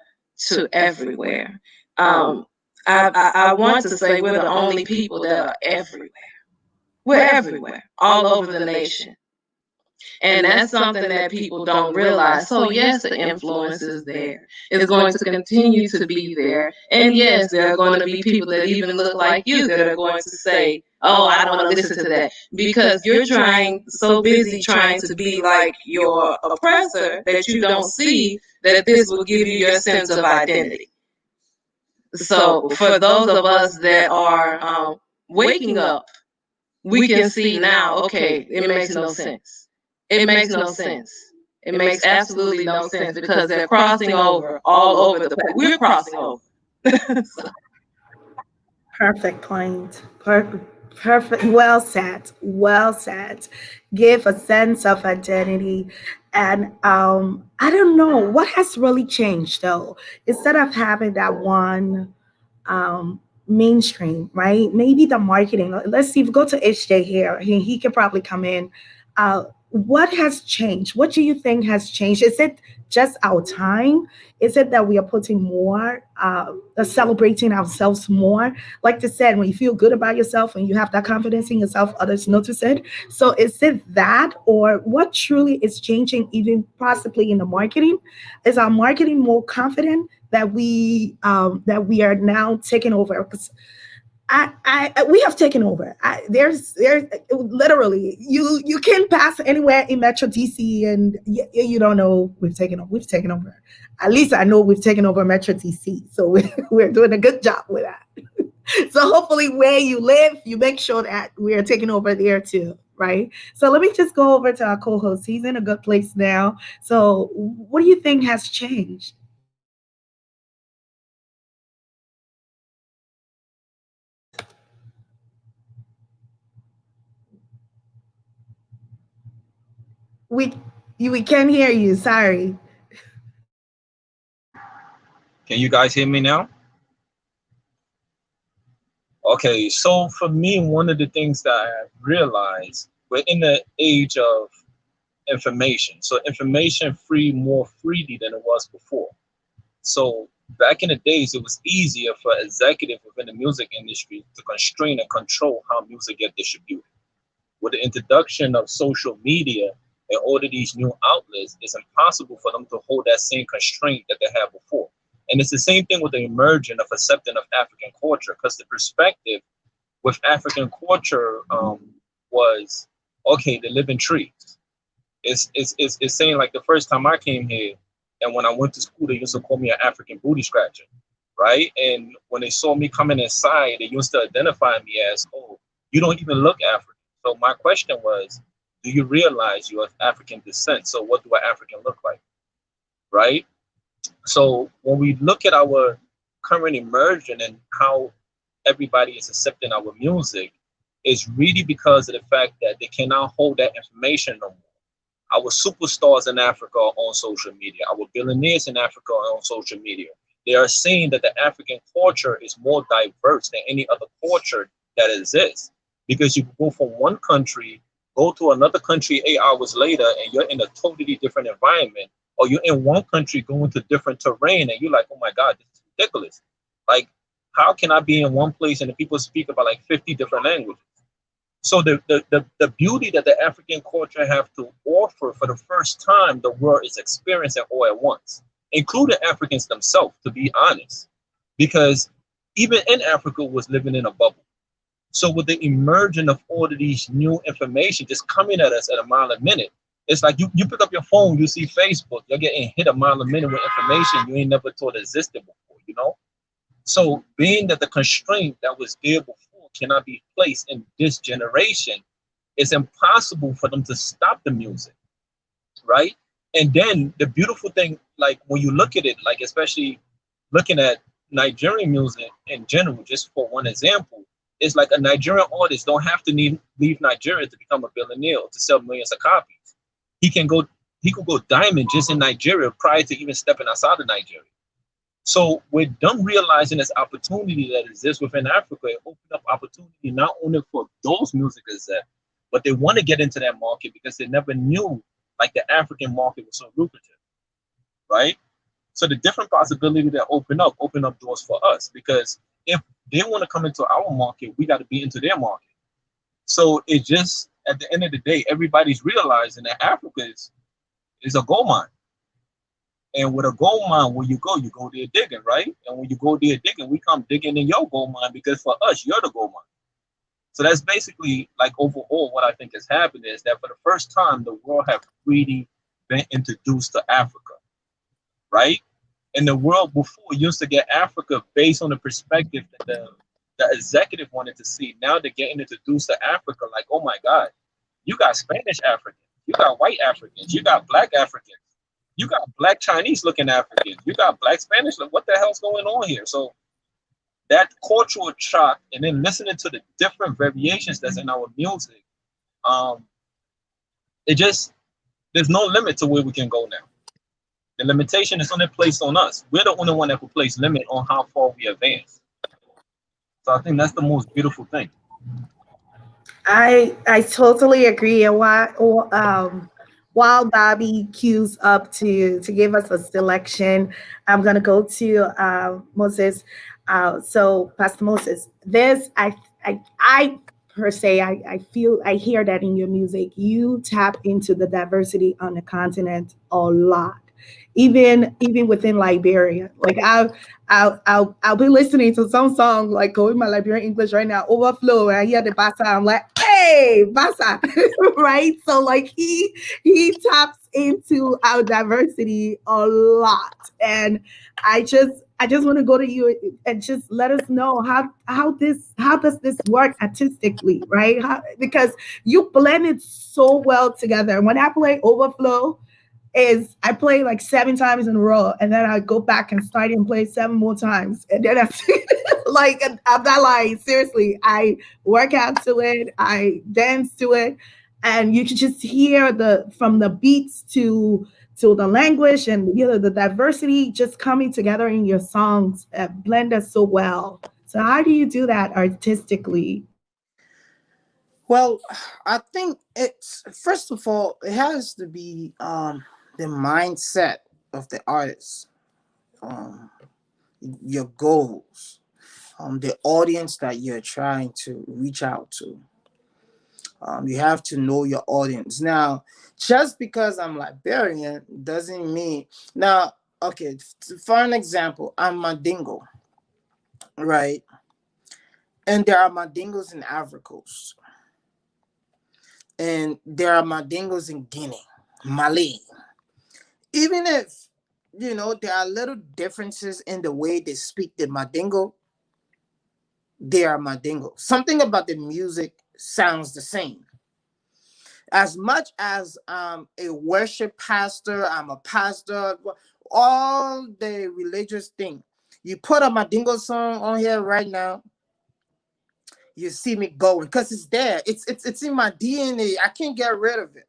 to everywhere. I want to say we're the only people that are everywhere. We're everywhere, all over the nation. And that's something that people don't realize. So yes, the influence is there. It's going to continue to be there. And yes, there are going to be people that even look like you that are going to say, oh, I don't want to listen to that. Because you're so busy trying to be like your oppressor that you don't see that this will give you your sense of identity. So for those of us that are waking up, we can see now, okay, it makes no sense. It makes no sense. It makes absolutely no sense because they're crossing over all over the place. We're crossing over. So. Perfect point. Perfect. Well said. Well said. Give a sense of identity. And I don't know what has really changed though. Instead of having that one mainstream, right? Maybe the marketing. Let's see if we go to HJ here. He could probably come in. What has changed? What do you think has changed? Is it just our time? Is it that we are putting more, celebrating ourselves more? Like I said, when you feel good about yourself and you have that confidence in yourself, others notice it. So is it that, or what truly is changing, even possibly in the marketing? Is our marketing more confident that we are now taking over? Because we have taken over. There's literally you can pass anywhere in Metro DC and you don't know we've taken over. We've taken over. At least I know we've taken over Metro DC. So we're doing a good job with that. So hopefully where you live, you make sure that we are taking over there too. right? So let me just go over to our co-host. He's in a good place now. So what do you think has changed? We we can't hear you. Sorry. Can you guys hear me now? Okay, so for me, one of the things that I have realized, we're in the age of information. So information free more freely than it was before. So back in the days, it was easier for executives within the music industry to constrain and control how music get distributed. With the introduction of social media and all of these new outlets, it's impossible for them to hold that same constraint that they had before. And it's the same thing with the emergence of acceptance of African culture, because the perspective with African culture was, okay, the living trees. It's saying like the first time I came here and when I went to school, they used to call me an African booty scratcher, right? And when they saw me coming inside, they used to identify me as, oh, you don't even look African. So my question was, do you realize you're of African descent? So what do an African look like, right? So when we look at our current immersion and how everybody is accepting our music, it's really because of the fact that they cannot hold that information no more. Our superstars in Africa are on social media. Our billionaires in Africa are on social media. They are saying that the African culture is more diverse than any other culture that exists. Because you can go from one country, go to another country 8 hours later, and you're in a totally different environment. Or you're in one country going to different terrain, and you're like, oh my God, this is ridiculous. Like, how can I be in one place and the people speak about like 50 different languages? So the beauty that the African culture have to offer for the first time, the world is experiencing all at once, including Africans themselves, to be honest, because even in Africa was living in a bubble. So with the emergence of all of these new information just coming at us at a mile a minute, it's like you pick up your phone, you see Facebook, you're getting hit a mile a minute with information you ain't never thought existed before, you know? So being that the constraint that was there before cannot be placed in this generation, it's impossible for them to stop the music, right? And then the beautiful thing, like when you look at it, like especially looking at Nigerian music in general, just for one example, it's like a Nigerian artist don't have to leave Nigeria to become a billionaire or to sell millions of copies. He could go diamond just in Nigeria prior to even stepping outside of Nigeria. So with them realizing this opportunity that exists within Africa, it opened up opportunity not only for those music execs, but they want to get into that market because they never knew like the African market was so lucrative, right? So the different possibilities that open up doors for us, because if they want to come into our market, we got to be into their market. So it just, at the end of the day, everybody's realizing that Africa is a gold mine. And with a gold mine, where you go there digging, right? And when you go there digging, we come digging in your gold mine because for us, you're the gold mine. So that's basically like overall what I think has happened is that for the first time, the world have really been introduced to Africa, right? And the world before used to get Africa based on the perspective that the executive wanted to see. Now they're getting introduced to Africa like, oh my God, you got Spanish Africans, you got white Africans, you got black Africans, you got black Chinese looking Africans, you got black Spanish. What the hell's going on here? So that cultural shock, and then listening to the different variations that's in our music, there's no limit to where we can go now. The limitation is only placed on us. We're the only one that can place limit on how far we advance. So I think that's the most beautiful thing. I totally agree. And while Bobby queues up to give us a selection, I'm gonna go to Moses. So Pastor Moses, I per se, I hear that in your music. You tap into the diversity on the continent a lot. Even within Liberia, like I'll be listening to some song like going my Liberian English right now, Overflow, and I hear the bassa, I'm like, hey, bassa, right? So like he taps into our diversity a lot. And I just want to go to you and just let us know how does this work artistically, right? Because you blend it so well together. When I play Overflow, is I play like 7 times in a row, and then I go back and start and play 7 more times, and then I like I'm not lying. Seriously, I work out to it, I dance to it, and you can just hear the from the beats to the language and the diversity just coming together in your songs blend us so well. So how do you do that artistically? Well, I think it's first of all, it has to be the mindset of the artist, um, your goals, the audience that you're trying to reach out to. You have to know your audience. Now, just because I'm Liberian doesn't mean now. Okay, for an example, I'm Mandingo, right? And there are Mandingos in Ivory Coast, and there are Mandingos in Guinea, Mali. Even if there are little differences in the way they speak the Mandingo, they are Mandingo. Something about the music sounds the same. As much as I'm a worship pastor, I'm a pastor, all the religious thing. You put a Mandingo song on here right now, you see me going because it's there. It's in my DNA. I can't get rid of it.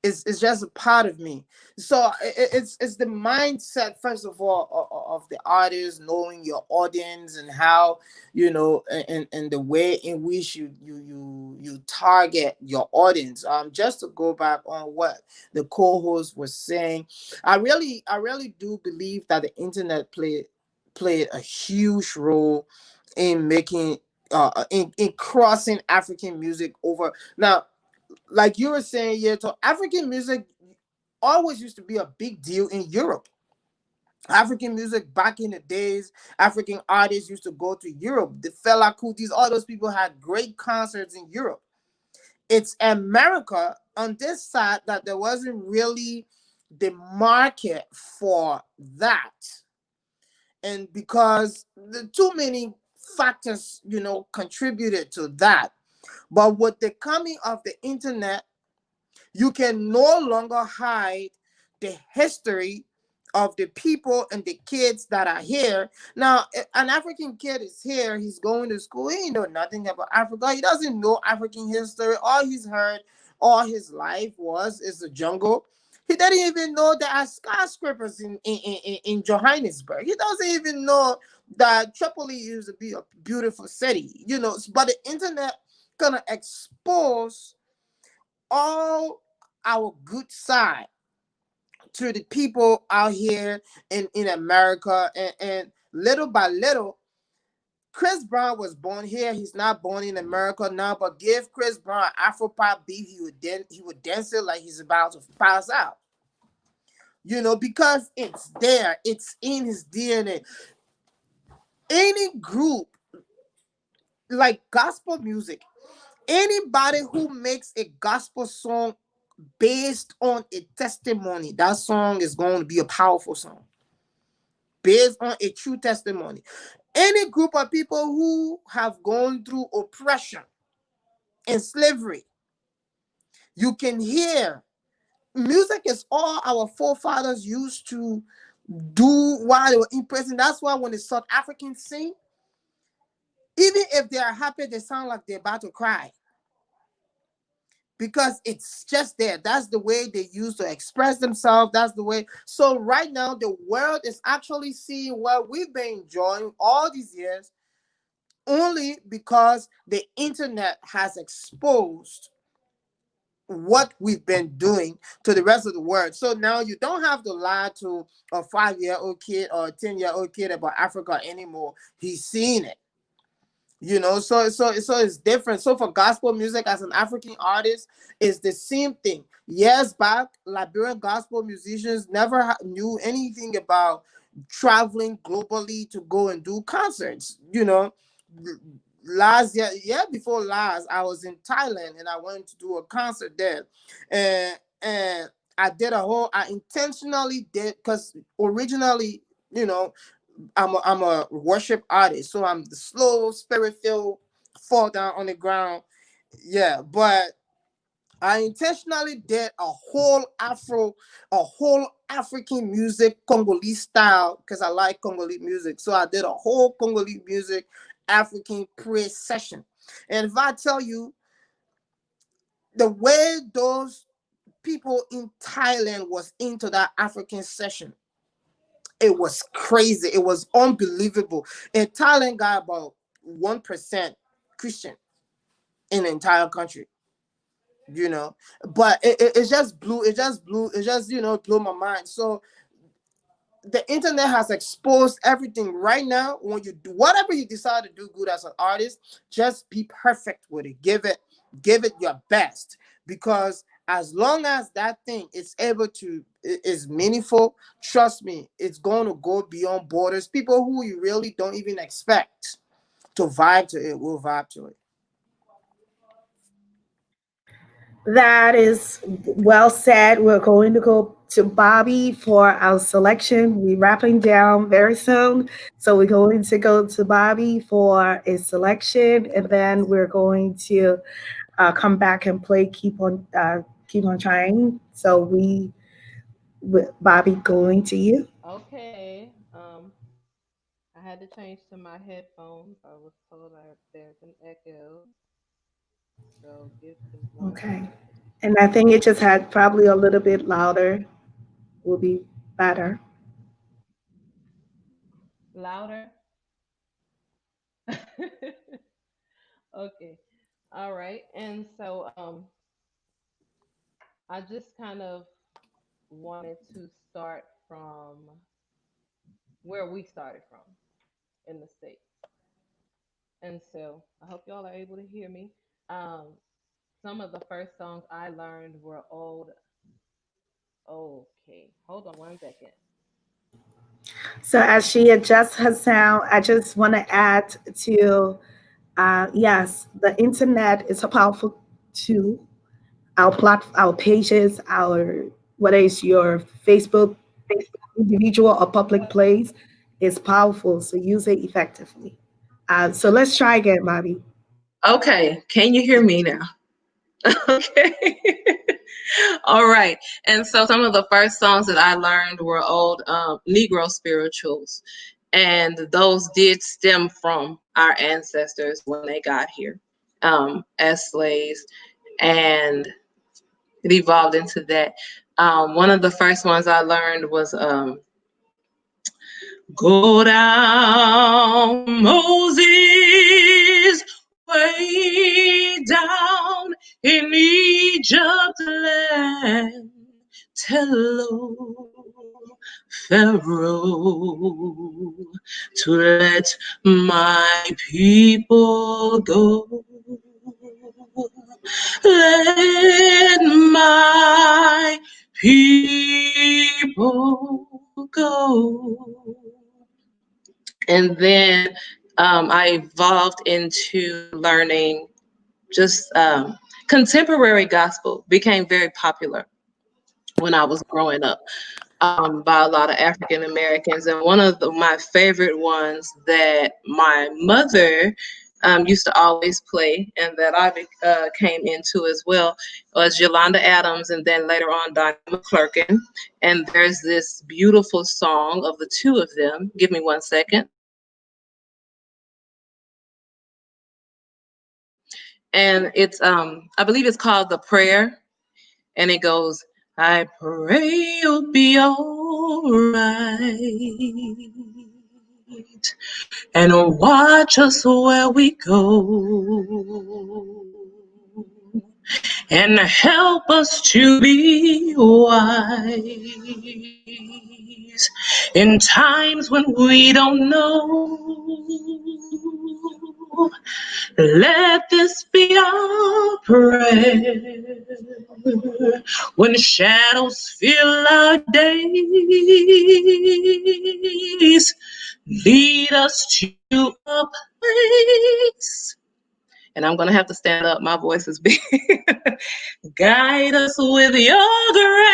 It's just a part of me. So it's the mindset, first of all, of the artist, knowing your audience and how and the way in which you target your audience. Just to go back on what the co-host was saying, I really do believe that the internet played a huge role in making in crossing African music over. Now, like you were saying, yeah, so African music always used to be a big deal in Europe. African music back in the days, African artists used to go to Europe. The Fela Kutis, all those people had great concerts in Europe. It's America on this side that there wasn't really the market for that. And because the too many factors, contributed to that. But with the coming of the internet, you can no longer hide the history of the people and the kids that are here. Now, an African kid is here, he's going to school, he know nothing about Africa, he doesn't know African history. All he's heard all his life is the jungle. He didn't even know there are skyscrapers in Johannesburg. He doesn't even know that Tripoli used to be a beautiful city, but the internet gonna expose all our good side to the people out here in America, and little by little, Chris Brown was born here. He's not born in America now, but give Chris Brown Afro pop beat, he would dance it like he's about to pass out. Because it's there, it's in his DNA. Any group like gospel music, anybody who makes a gospel song based on a testimony, that song is going to be a powerful song. Based on a true testimony. Any group of people who have gone through oppression and slavery, you can hear music is all our forefathers used to do while they were in prison. That's why when the South Africans sing, even if they are happy, they sound like they're about to cry. Because it's just there. That's the way they used to express themselves. That's the way. So right now, the world is actually seeing what we've been enjoying all these years only because the internet has exposed what we've been doing to the rest of the world. So now you don't have to lie to a 5-year-old kid or a 10-year-old kid about Africa anymore. He's seen it. So it's different. So for gospel music, as an African artist, it's the same thing. Years back, Liberian gospel musicians never knew anything about traveling globally to go and do concerts. last year before last, I was in Thailand and I went to do a concert there, and I intentionally did, because originally, you know, I'm a worship artist, so I'm the slow, spirit filled, fall down on the ground, yeah. But I intentionally did a whole African music, Congolese style, because I like Congolese music. So I did a whole Congolese music, African praise session. And if I tell you, the way those people in Thailand was into that African session, it was crazy. It was unbelievable. And Thailand got about 1% Christian in the entire country. You know, but it just blew, blew my mind. So the internet has exposed everything. Right now, when you do whatever you decide to do good as an artist, just be perfect with it. Give it your best, because as long as that thing is meaningful, trust me, it's going to go beyond borders. People who you really don't even expect to vibe to it will vibe to it. That is well said. We're going to go to Bobby for our selection. We're wrapping down very soon. So we're going to go to Bobby for a selection, and then we're going to come back and play Keep On Trying. So Bobby, going to you. Okay. I had to change to my headphones. I was told there's an echo. So give me one Okay. second. And I think it just had probably a little bit louder will be better. Louder. Okay. All right. And so I just kind of wanted to start from where we started from in the States. And so I hope y'all are able to hear me. Um, some of the first songs I learned were old. Okay, hold on one second. So as she adjusts her sound, I just want to add to yes, the internet is a powerful tool. Our pages, our whether it's your Facebook individual or public place, is powerful. So use it effectively. So let's try again, Bobby. Okay, can you hear me now? Okay. All right. And so some of the first songs that I learned were old Negro spirituals. And those did stem from our ancestors when they got here as slaves. And it evolved into that. One of the first ones I learned was Go down, Moses, way down in Egypt land. Tell Pharaoh to let my people go. Let my people go. And then I evolved into learning just contemporary gospel became very popular when I was growing up by a lot of African Americans. And one of my favorite ones that my mother used to always play and that I came into as well was Yolanda Adams, and then later on Donnie McClurkin. And there's this beautiful song of the two of them. Give me one second. And it's I believe it's called The Prayer, and it goes, I pray you'll be all right and watch us where we go and help us to be wise in times when we don't know. Let this be our prayer. When shadows fill our days, lead us to a place. And I'm going to have to stand up. My voice is big. Guide us with your grace.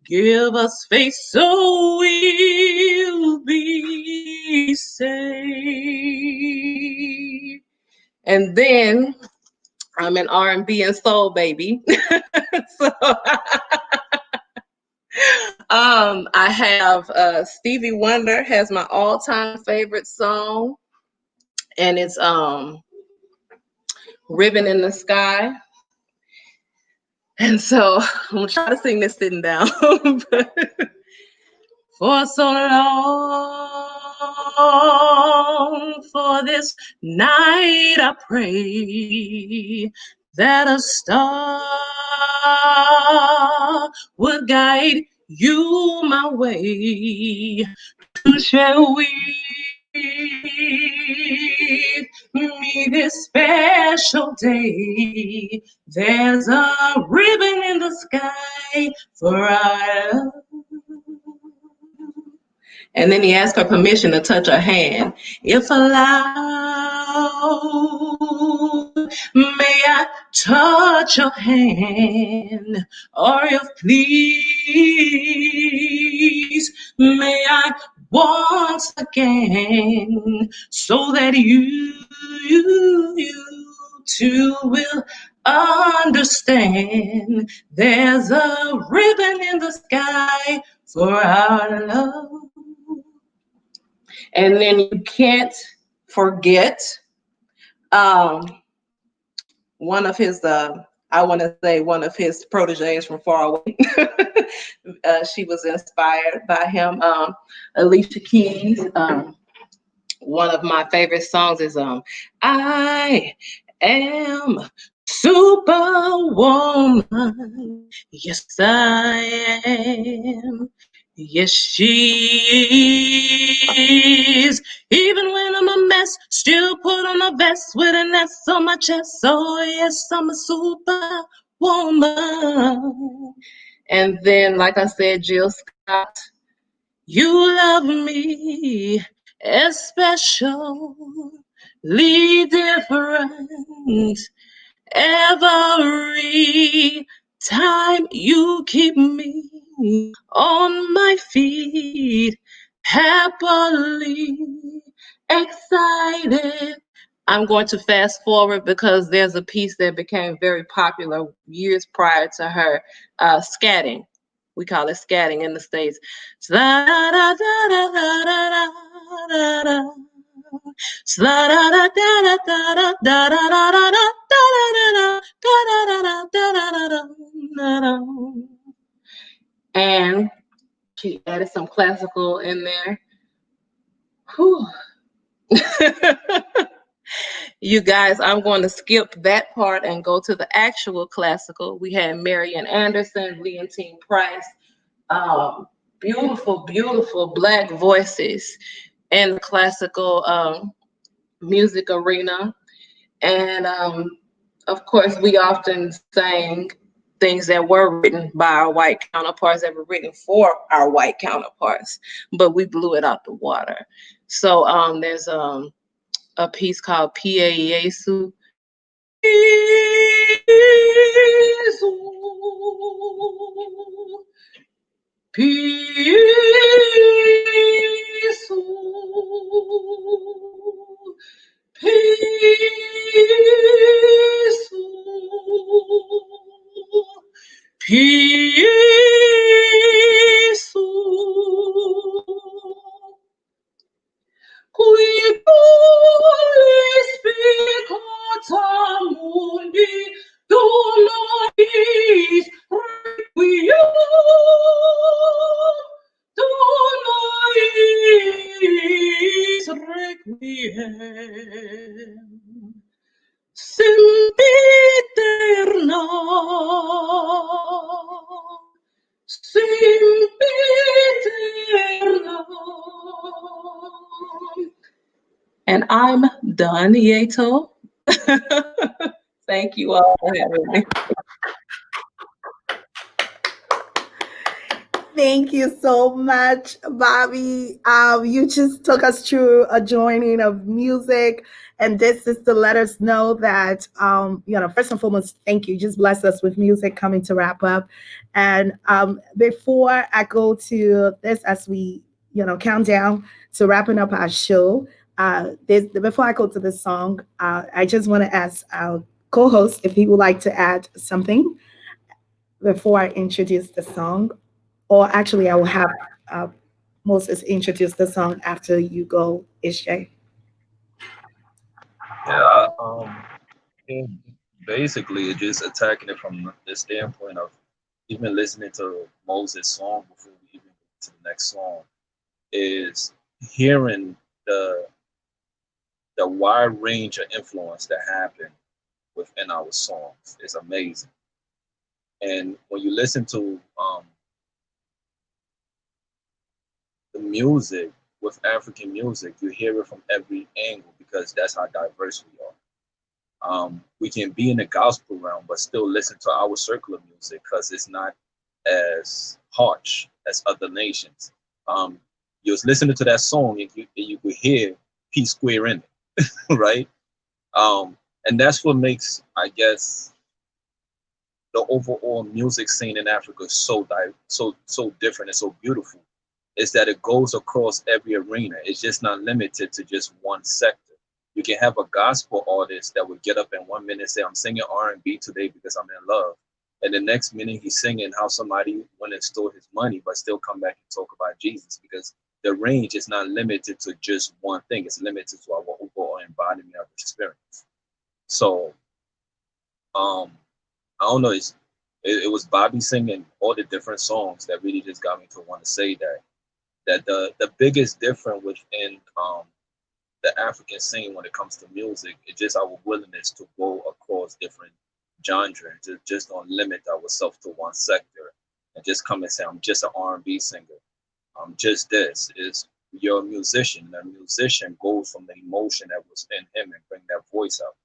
Give us faith so we'll be saved. And then I'm an R&B and soul baby. So I have Stevie Wonder has my all-time favorite song, and it's Ribbon in the Sky. And so I'm gonna try to sing this sitting down. For so long, for this night I pray that a star would guide you my way to share with me this special day. There's a ribbon in the sky for our love. And then he asked her permission to touch her hand. If allowed, may I touch your hand? Or if please, may I once again, so that you too will understand. There's a ribbon in the sky for our love. And then you can't forget one of his, I want to say one of his proteges from far away. She was inspired by him. Alicia Keys. One of my favorite songs is I Am Superwoman. Yes, I am. Yes, she is. Even when I'm a mess, still put on a vest with an S on my chest. Oh, yes, I'm a superwoman. And then, like I said, Jill Scott, you love me especially different. Every time you keep me on my feet, happily excited. I'm going to fast forward because there's a piece that became very popular years prior to her, scatting. We call it scatting in the States. And she added some classical in there. Whew. You guys, I'm going to skip that part and go to the actual classical. We had Marian Anderson, Leontine Price, beautiful, beautiful Black voices in the classical music arena. And of course, we often sang things that were written by our white counterparts, that were written for our white counterparts, but we blew it out the water. So there's a piece called Pie Jesu. And I'm done, Yeto. Thank you all for having me. Thank you so much, Bobby. You just took us through a joining of music, and this is to let us know that, first and foremost, thank you. Just bless us with music coming to wrap up. And before I go to this, as we, count down to wrapping up our show, before I go to this song, I just want to ask our co-host if he would like to add something before I introduce the song. Or actually, I will have uh, Moses introduce the song after you go, Ishay. Yeah, yeah, basically, it's just attacking it from the standpoint of even listening to Moses' song before we even get to the next song is hearing the the wide range of influence that happen within our songs is amazing. And when you listen to the music with African music, you hear it from every angle because that's how diverse we are. We can be in the gospel realm, but still listen to our circle of music because it's not as harsh as other nations. You was listening to that song and you could hear P Square in it, right? And that's what makes, I guess, the overall music scene in Africa so different and so beautiful. Is that it goes across every arena. It's just not limited to just one sector. You can have a gospel artist that would get up in 1 minute and say, "I'm singing R&B today because I'm in love," and the next minute he's singing how somebody went and stole his money, but still come back and talk about Jesus because the range is not limited to just one thing. It's limited to our overall embodiment of experience. So, um, I don't know. It was Bobby singing all the different songs that really just got me to want to say that the biggest difference within the African scene when it comes to music is just our willingness to go across different genres. Just don't limit ourselves to one sector and just come and say I'm just an R&B singer. I'm just this. Is you're a musician. And a musician goes from the emotion that was in him and bring that voice out.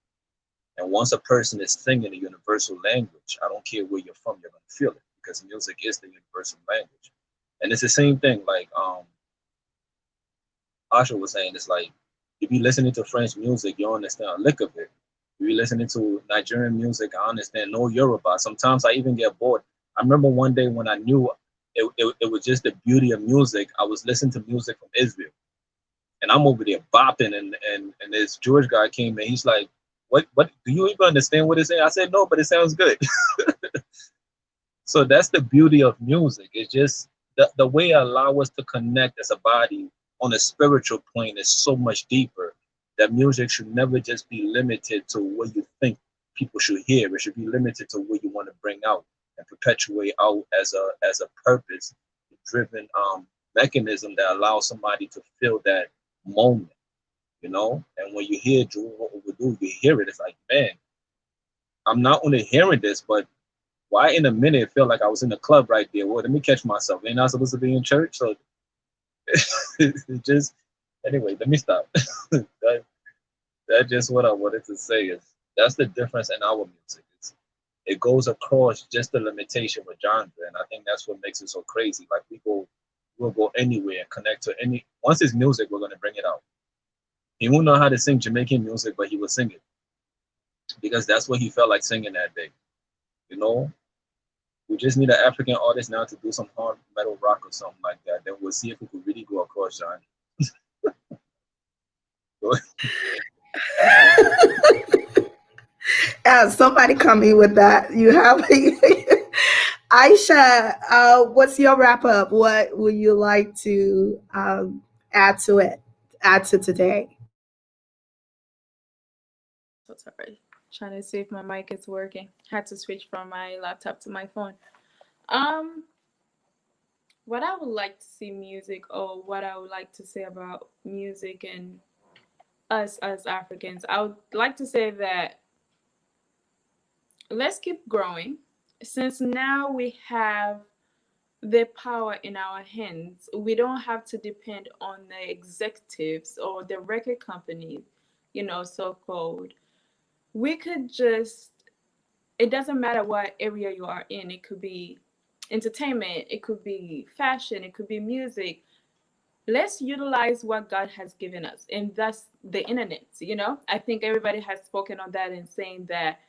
And once a person is singing a universal language, I don't care where you're from, you're gonna feel it because music is the universal language. And it's the same thing like Asha was saying, it's like if you're listening to French music, you understand a lick of it. If you're listening to Nigerian music, I understand no Yoruba. Sometimes I even get bored. I remember one day when I knew it was just the beauty of music. I was listening to music from Israel. And I'm over there bopping and this George guy came in, he's like, what do you even understand what it's saying? I said, no, but it sounds good. So that's the beauty of music. It's just the way it allows us to connect as a body on a spiritual plane is so much deeper that music should never just be limited to what you think people should hear. It should be limited to what you want to bring out and perpetuate out as a purpose driven mechanism that allows somebody to feel that moment, and when you hear Drew Overdue, you hear it, it's like, man, I'm not only hearing this, but why in a minute it felt like I was in the club right there. Well, let me catch myself. Ain't I supposed to be in church? So it just anyway, let me stop. That's just what I wanted to say is that's the difference in our music. It goes across just the limitation with genre. And I think that's what makes it so crazy. Like we'll go anywhere and connect to any once it's music, we're gonna bring it out. He won't know how to sing Jamaican music, but he will sing it. Because that's what he felt like singing that day. We just need an African artist now to do some hard metal rock or something like that. Then we'll see if we could really go across genre. Somebody come in with that. You have Aisha. What's your wrap up? What would you like to add to it? Add to today? So sorry. Trying to see if my mic is working. Had to switch from my laptop to my phone. What I would like to see music, or what I would like to say about music and us as Africans, I would like to say that let's keep growing. Since now we have the power in our hands. We don't have to depend on the executives or the record companies, so called. We could just, it doesn't matter what area you are in. It could be entertainment, it could be fashion, it could be music. Let's utilize what God has given us, and that's the internet. I think everybody has spoken on that and saying that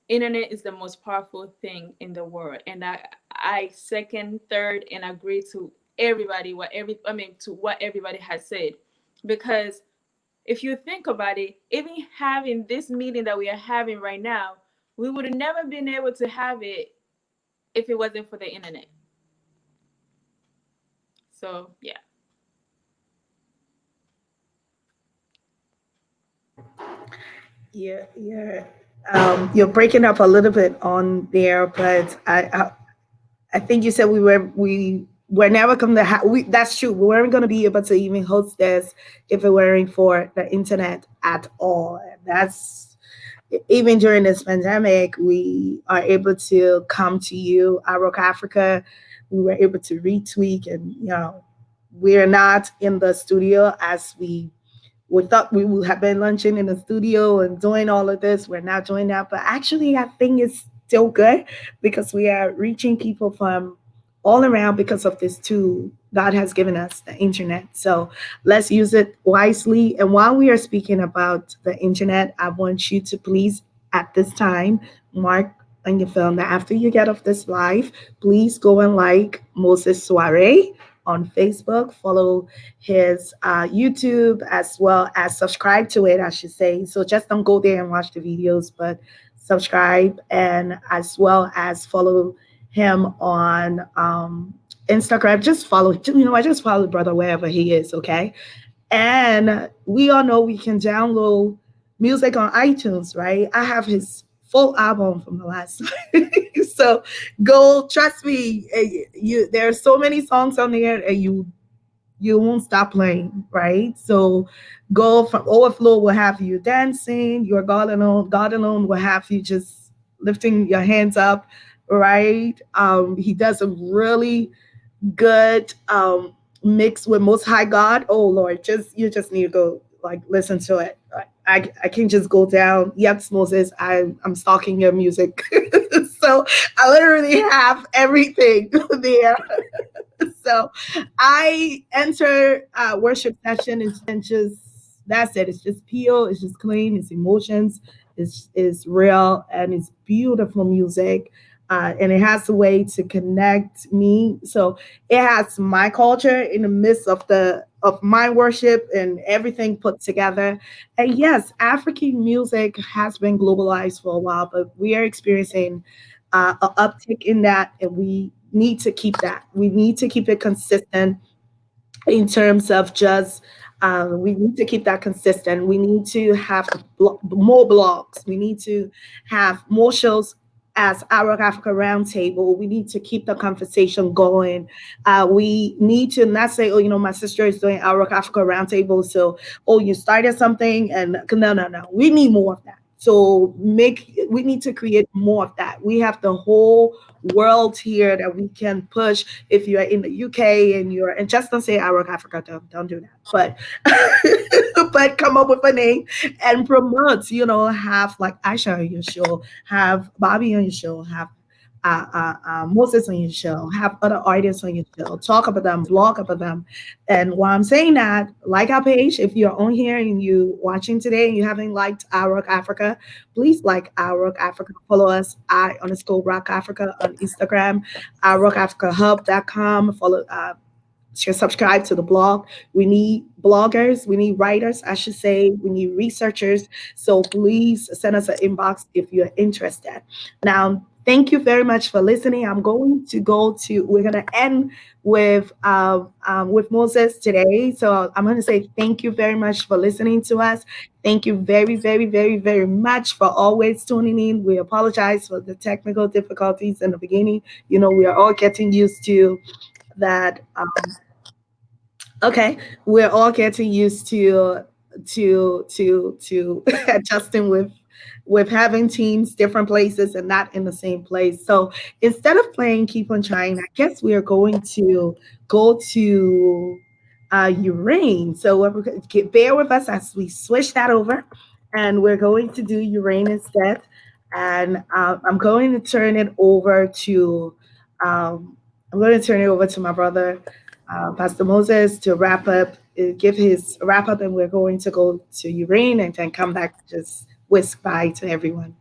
internet is the most powerful thing in the world, and I second, third, and agree to everybody to what everybody has said, because if you think about it, even having this meeting that we are having right now, we would have never been able to have it if it wasn't for the internet. So yeah. You're breaking up a little bit on there, but I think you said we were never going to have. That's true. We weren't going to be able to even host this if it weren't for the internet at all. That's even during this pandemic, we are able to come to you, Rock Africa. We were able to retweet, and we're not in the studio as we thought we would have been lunching in the studio and doing all of this. We're not doing that. But actually, I think it's still good because we are reaching people from all around because of this tool God has given us, the internet. So let's use it wisely. And while we are speaking about the internet, I want you to please, at this time, mark on your phone that after you get off this live, please go and like Moses Soiree on Facebook, follow his YouTube, as well as subscribe to it, I should say. So just don't go there and watch the videos, but subscribe, and as well as follow him on Instagram. Just follow, I just follow brother wherever he is, okay? And we all know we can download music on iTunes, right? I have his full album from the last time. So go, trust me, there are so many songs on there, and you won't stop playing, right? So go from Overflow will have you dancing, your God alone will have you just lifting your hands up, right? He does a really good mix with Most High God. Oh Lord, you just need to go listen to it. I can't just go down. Yes, Moses, I'm stalking your music. So I literally have everything there. So I enter worship session and just, that's it. It's just pure. It's just clean. It's emotions. It's real, and it's beautiful music. And it has a way to connect me. So it has my culture in the midst of my worship and everything put together. And yes, African music has been globalized for a while, but we are experiencing an uptick in that, and we need to keep that. We need to keep it consistent in terms of just we need to keep that consistent. We need to have more blogs. We need to have more shows as our Africa Roundtable. We need to keep the conversation going. We need to not say, oh, my sister is doing our Africa Roundtable, so, oh, you started something, and no. We need more of that. So we need to create more of that. We have the whole world here that we can push. If you're in the UK and just don't say our Africa, don't do that. But but come up with a name and promote, have like Aisha on your show, have Bobby on your show, have Moses on your show, have other artists on your show, talk about them, blog about them. And while I'm saying that, like our page, if you're on here and you watching today and you haven't liked Our Rock Africa, please like Our Rock Africa. Follow us, _Rock Africa on Instagram, rockafricahub.com. Follow, subscribe to the blog. We need bloggers, we need writers, I should say, we need researchers. So please send us an inbox if you're interested. Now, thank you very much for listening. We're going to end with Moses today. So I'm going to say thank you very much for listening to us. Thank you very, very, very, very much for always tuning in. We apologize for the technical difficulties in the beginning. We are all getting used to that. Okay, we're all getting used to adjusting with with having teams different places and not in the same place. So instead of playing Keep on Trying, I guess we are going to go to Urain. So bear with us as we switch that over, and we're going to do Urain instead. And I'm going to turn it over to my brother, Pastor Moses, to wrap up, give his wrap up, and we're going to go to Urain and then come back, just whisk by to everyone.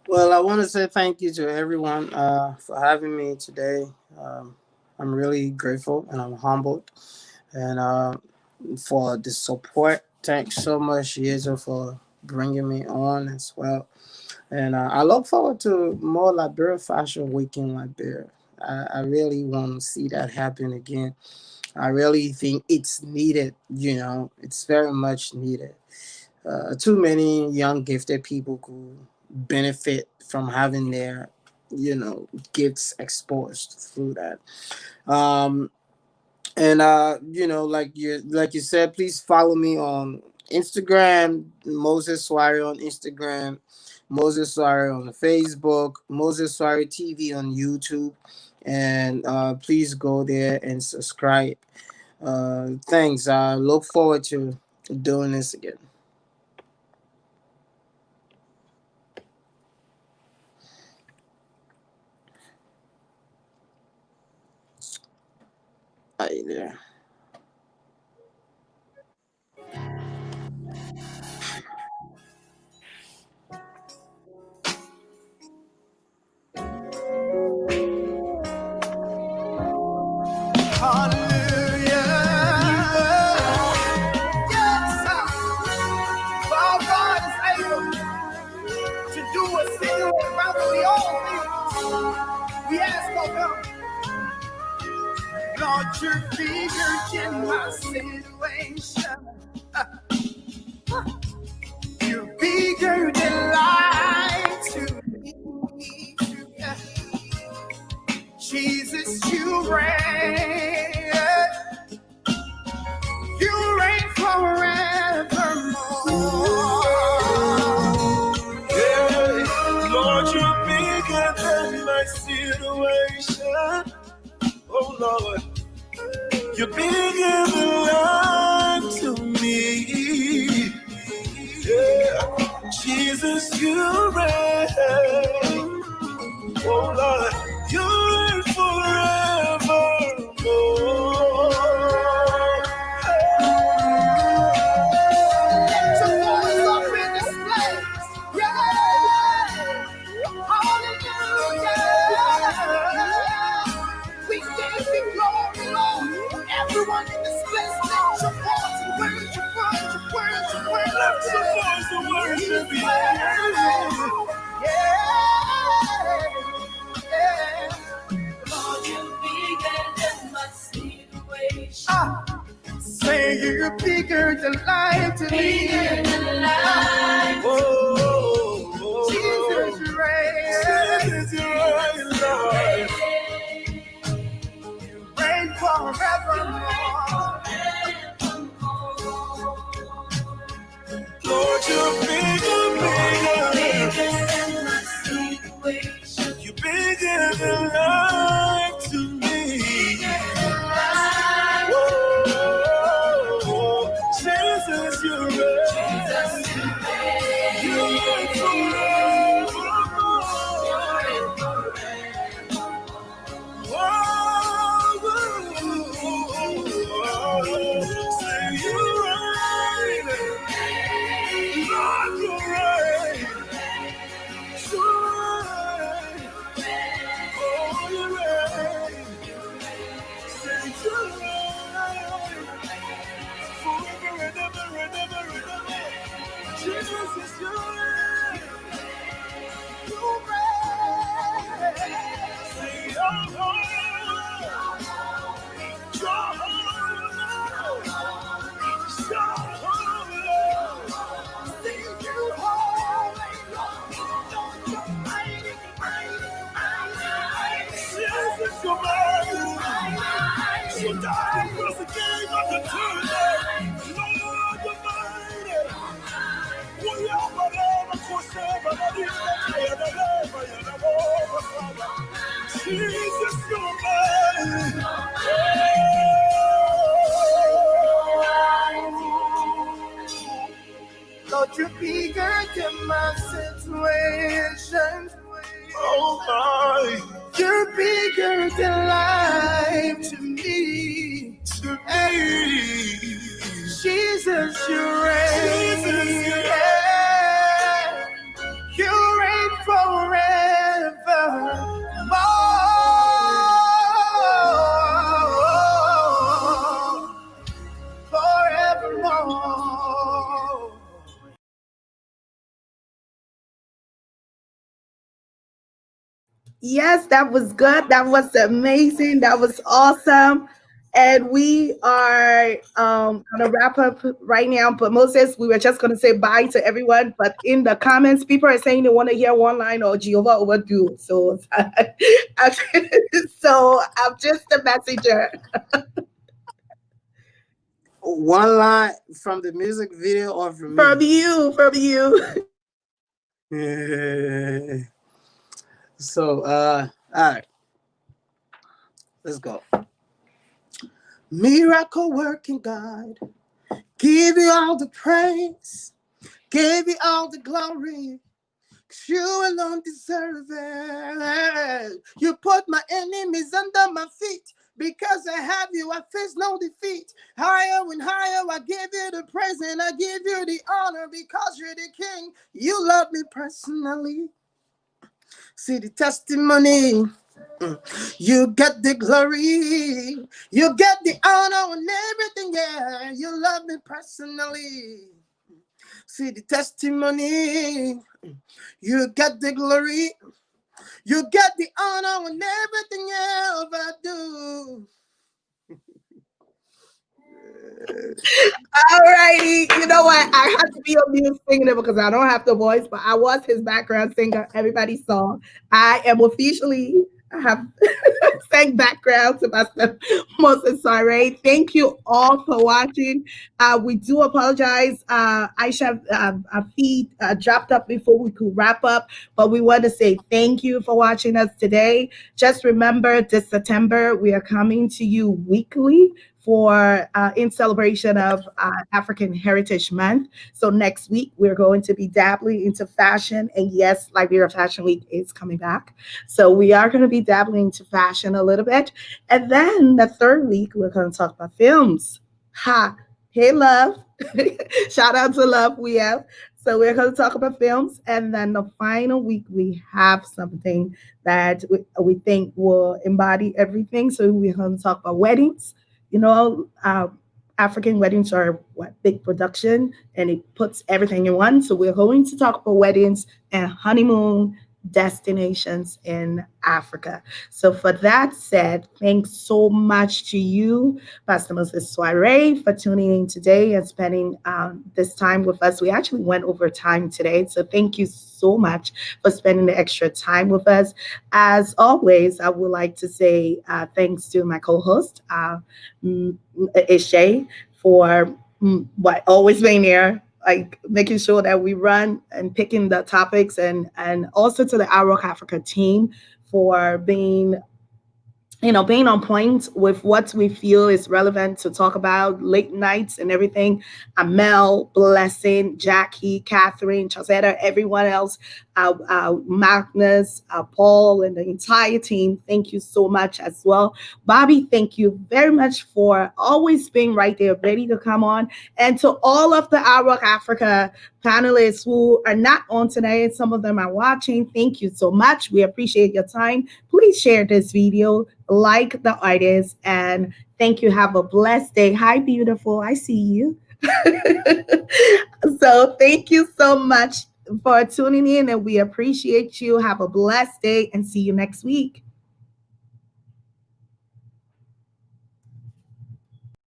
Well, I want to say thank you to everyone for having me today. I'm really grateful and I'm humbled, and for the support. Thanks so much, Yezo, for bringing me on as well. And I look forward to more Liberia Fashion Week in Liberia. I really want to see that happen again. I really think it's needed, it's very much needed. Too many young gifted people could benefit from having their, gifts exposed through that. And like you said, please follow me on Instagram, Moses Swari on Instagram, Moses Swari on Facebook, Moses Swari TV on YouTube, and please go there and subscribe. Thanks. I look forward to doing this again. Hi there. Lord, you're bigger than my situation. You're bigger than life to me. Jesus, you reign. You reign forevermore. Yeah, Lord, you're bigger than my situation. Oh Lord, you're bigger than life to me. Yeah, Jesus, you reign. Oh Lord, you reign forevermore. Let your voice up in this place. Yeah, hallelujah. We give you glory, Lord. Everyone in this place, lift your voice and worship, worship, worship, worship. Lift your voice and worship, Yeah. Lord, you're bigger than my situation. Say you're bigger than life to me. Bigger than life. Oh, Jesus, you reign. Jesus, you reign, Lord. You reign forevermore. Lord, you're bigger, Bigger than my situation. you're bigger than life to me. Oh, Jesus, you reign. You reign forevermore. Say you reign. Lord, you reign. You reign. Oh, you reign. Say you reign. Forever and ever and ever and ever. Jesus is your reign. You reign. Say, oh, you died across the game of the turn. Lord, you're mighty. We are Jesus, you're mine. Lord, you're bigger than my situation. Oh my, You're bigger than life to me. to me. Jesus, you reign. Jesus, you You reign forever. Forevermore. Yes, that was good. That was amazing. That was awesome. And we are gonna wrap up right now. But Moses, we were just gonna say bye to everyone. But in the comments, people are saying they want to hear one line or Jehovah overdo. So, so I'm just a messenger. One line from the music video or from From me? you. So, all right, let's go. Miracle working God, give you all the praise, give you all the glory. 'Cause you alone deserve it. You put my enemies under my feet. Because I have you, I face no defeat. Higher and higher, I give you the praise and I give you the honor because you're the king. You love me personally. See the testimony. You get the glory. You get the honor and everything. Yeah, you love me personally. See the testimony. You get the glory. You get the honor and everything else I do. All righty. You know what? I have to be on mute singing it because I don't have the voice, but I was his background singer. Everybody saw. I am officially, I have sang background to Pastor Moses Soiree. Thank you all for watching. We do apologize. Aisha, our feed dropped up before we could wrap up, but we want to say thank you for watching us today. Just remember this September, we are coming to you weekly for in celebration of African Heritage Month. So next week, we're going to be dabbling into fashion. And yes, Liberia Fashion Week is coming back. So we are going to be dabbling into fashion a little bit. And then the third week, we're going to talk about films. Ha! Hey, Love. Shout out to Love we have. So we're going to talk about films. And then the final week, we have something that we think will embody everything. So we're going to talk about weddings. You know, African weddings are big production and it puts everything in one. So we're going to talk about weddings and honeymoon destinations in Africa. So for that said, thanks so much to you, Pastor Moses Soiree, for tuning in today and spending this time with us. We actually went over time today. So thank you so much for spending the extra time with us. As always, I would like to say thanks to my co-host, Ishay, for always being there, like making sure that we run and picking the topics, and also to the iRock Africa team for being on point with what we feel is relevant to talk about, late nights and everything. Amel, Blessing, Jackie, Catherine, Chazetta, everyone else, Magnus, Paul, and the entire team, thank you so much as well. Bobby, thank you very much for always being right there, ready to come on. And to all of the iRock Africa panelists who are not on today, some of them are watching, thank you so much. We appreciate your time. Please share this video, like the artist, and thank you. Have a blessed day. Hi, beautiful. I see you. So thank you so much for tuning in, and we appreciate you. Have a blessed day and see you next week.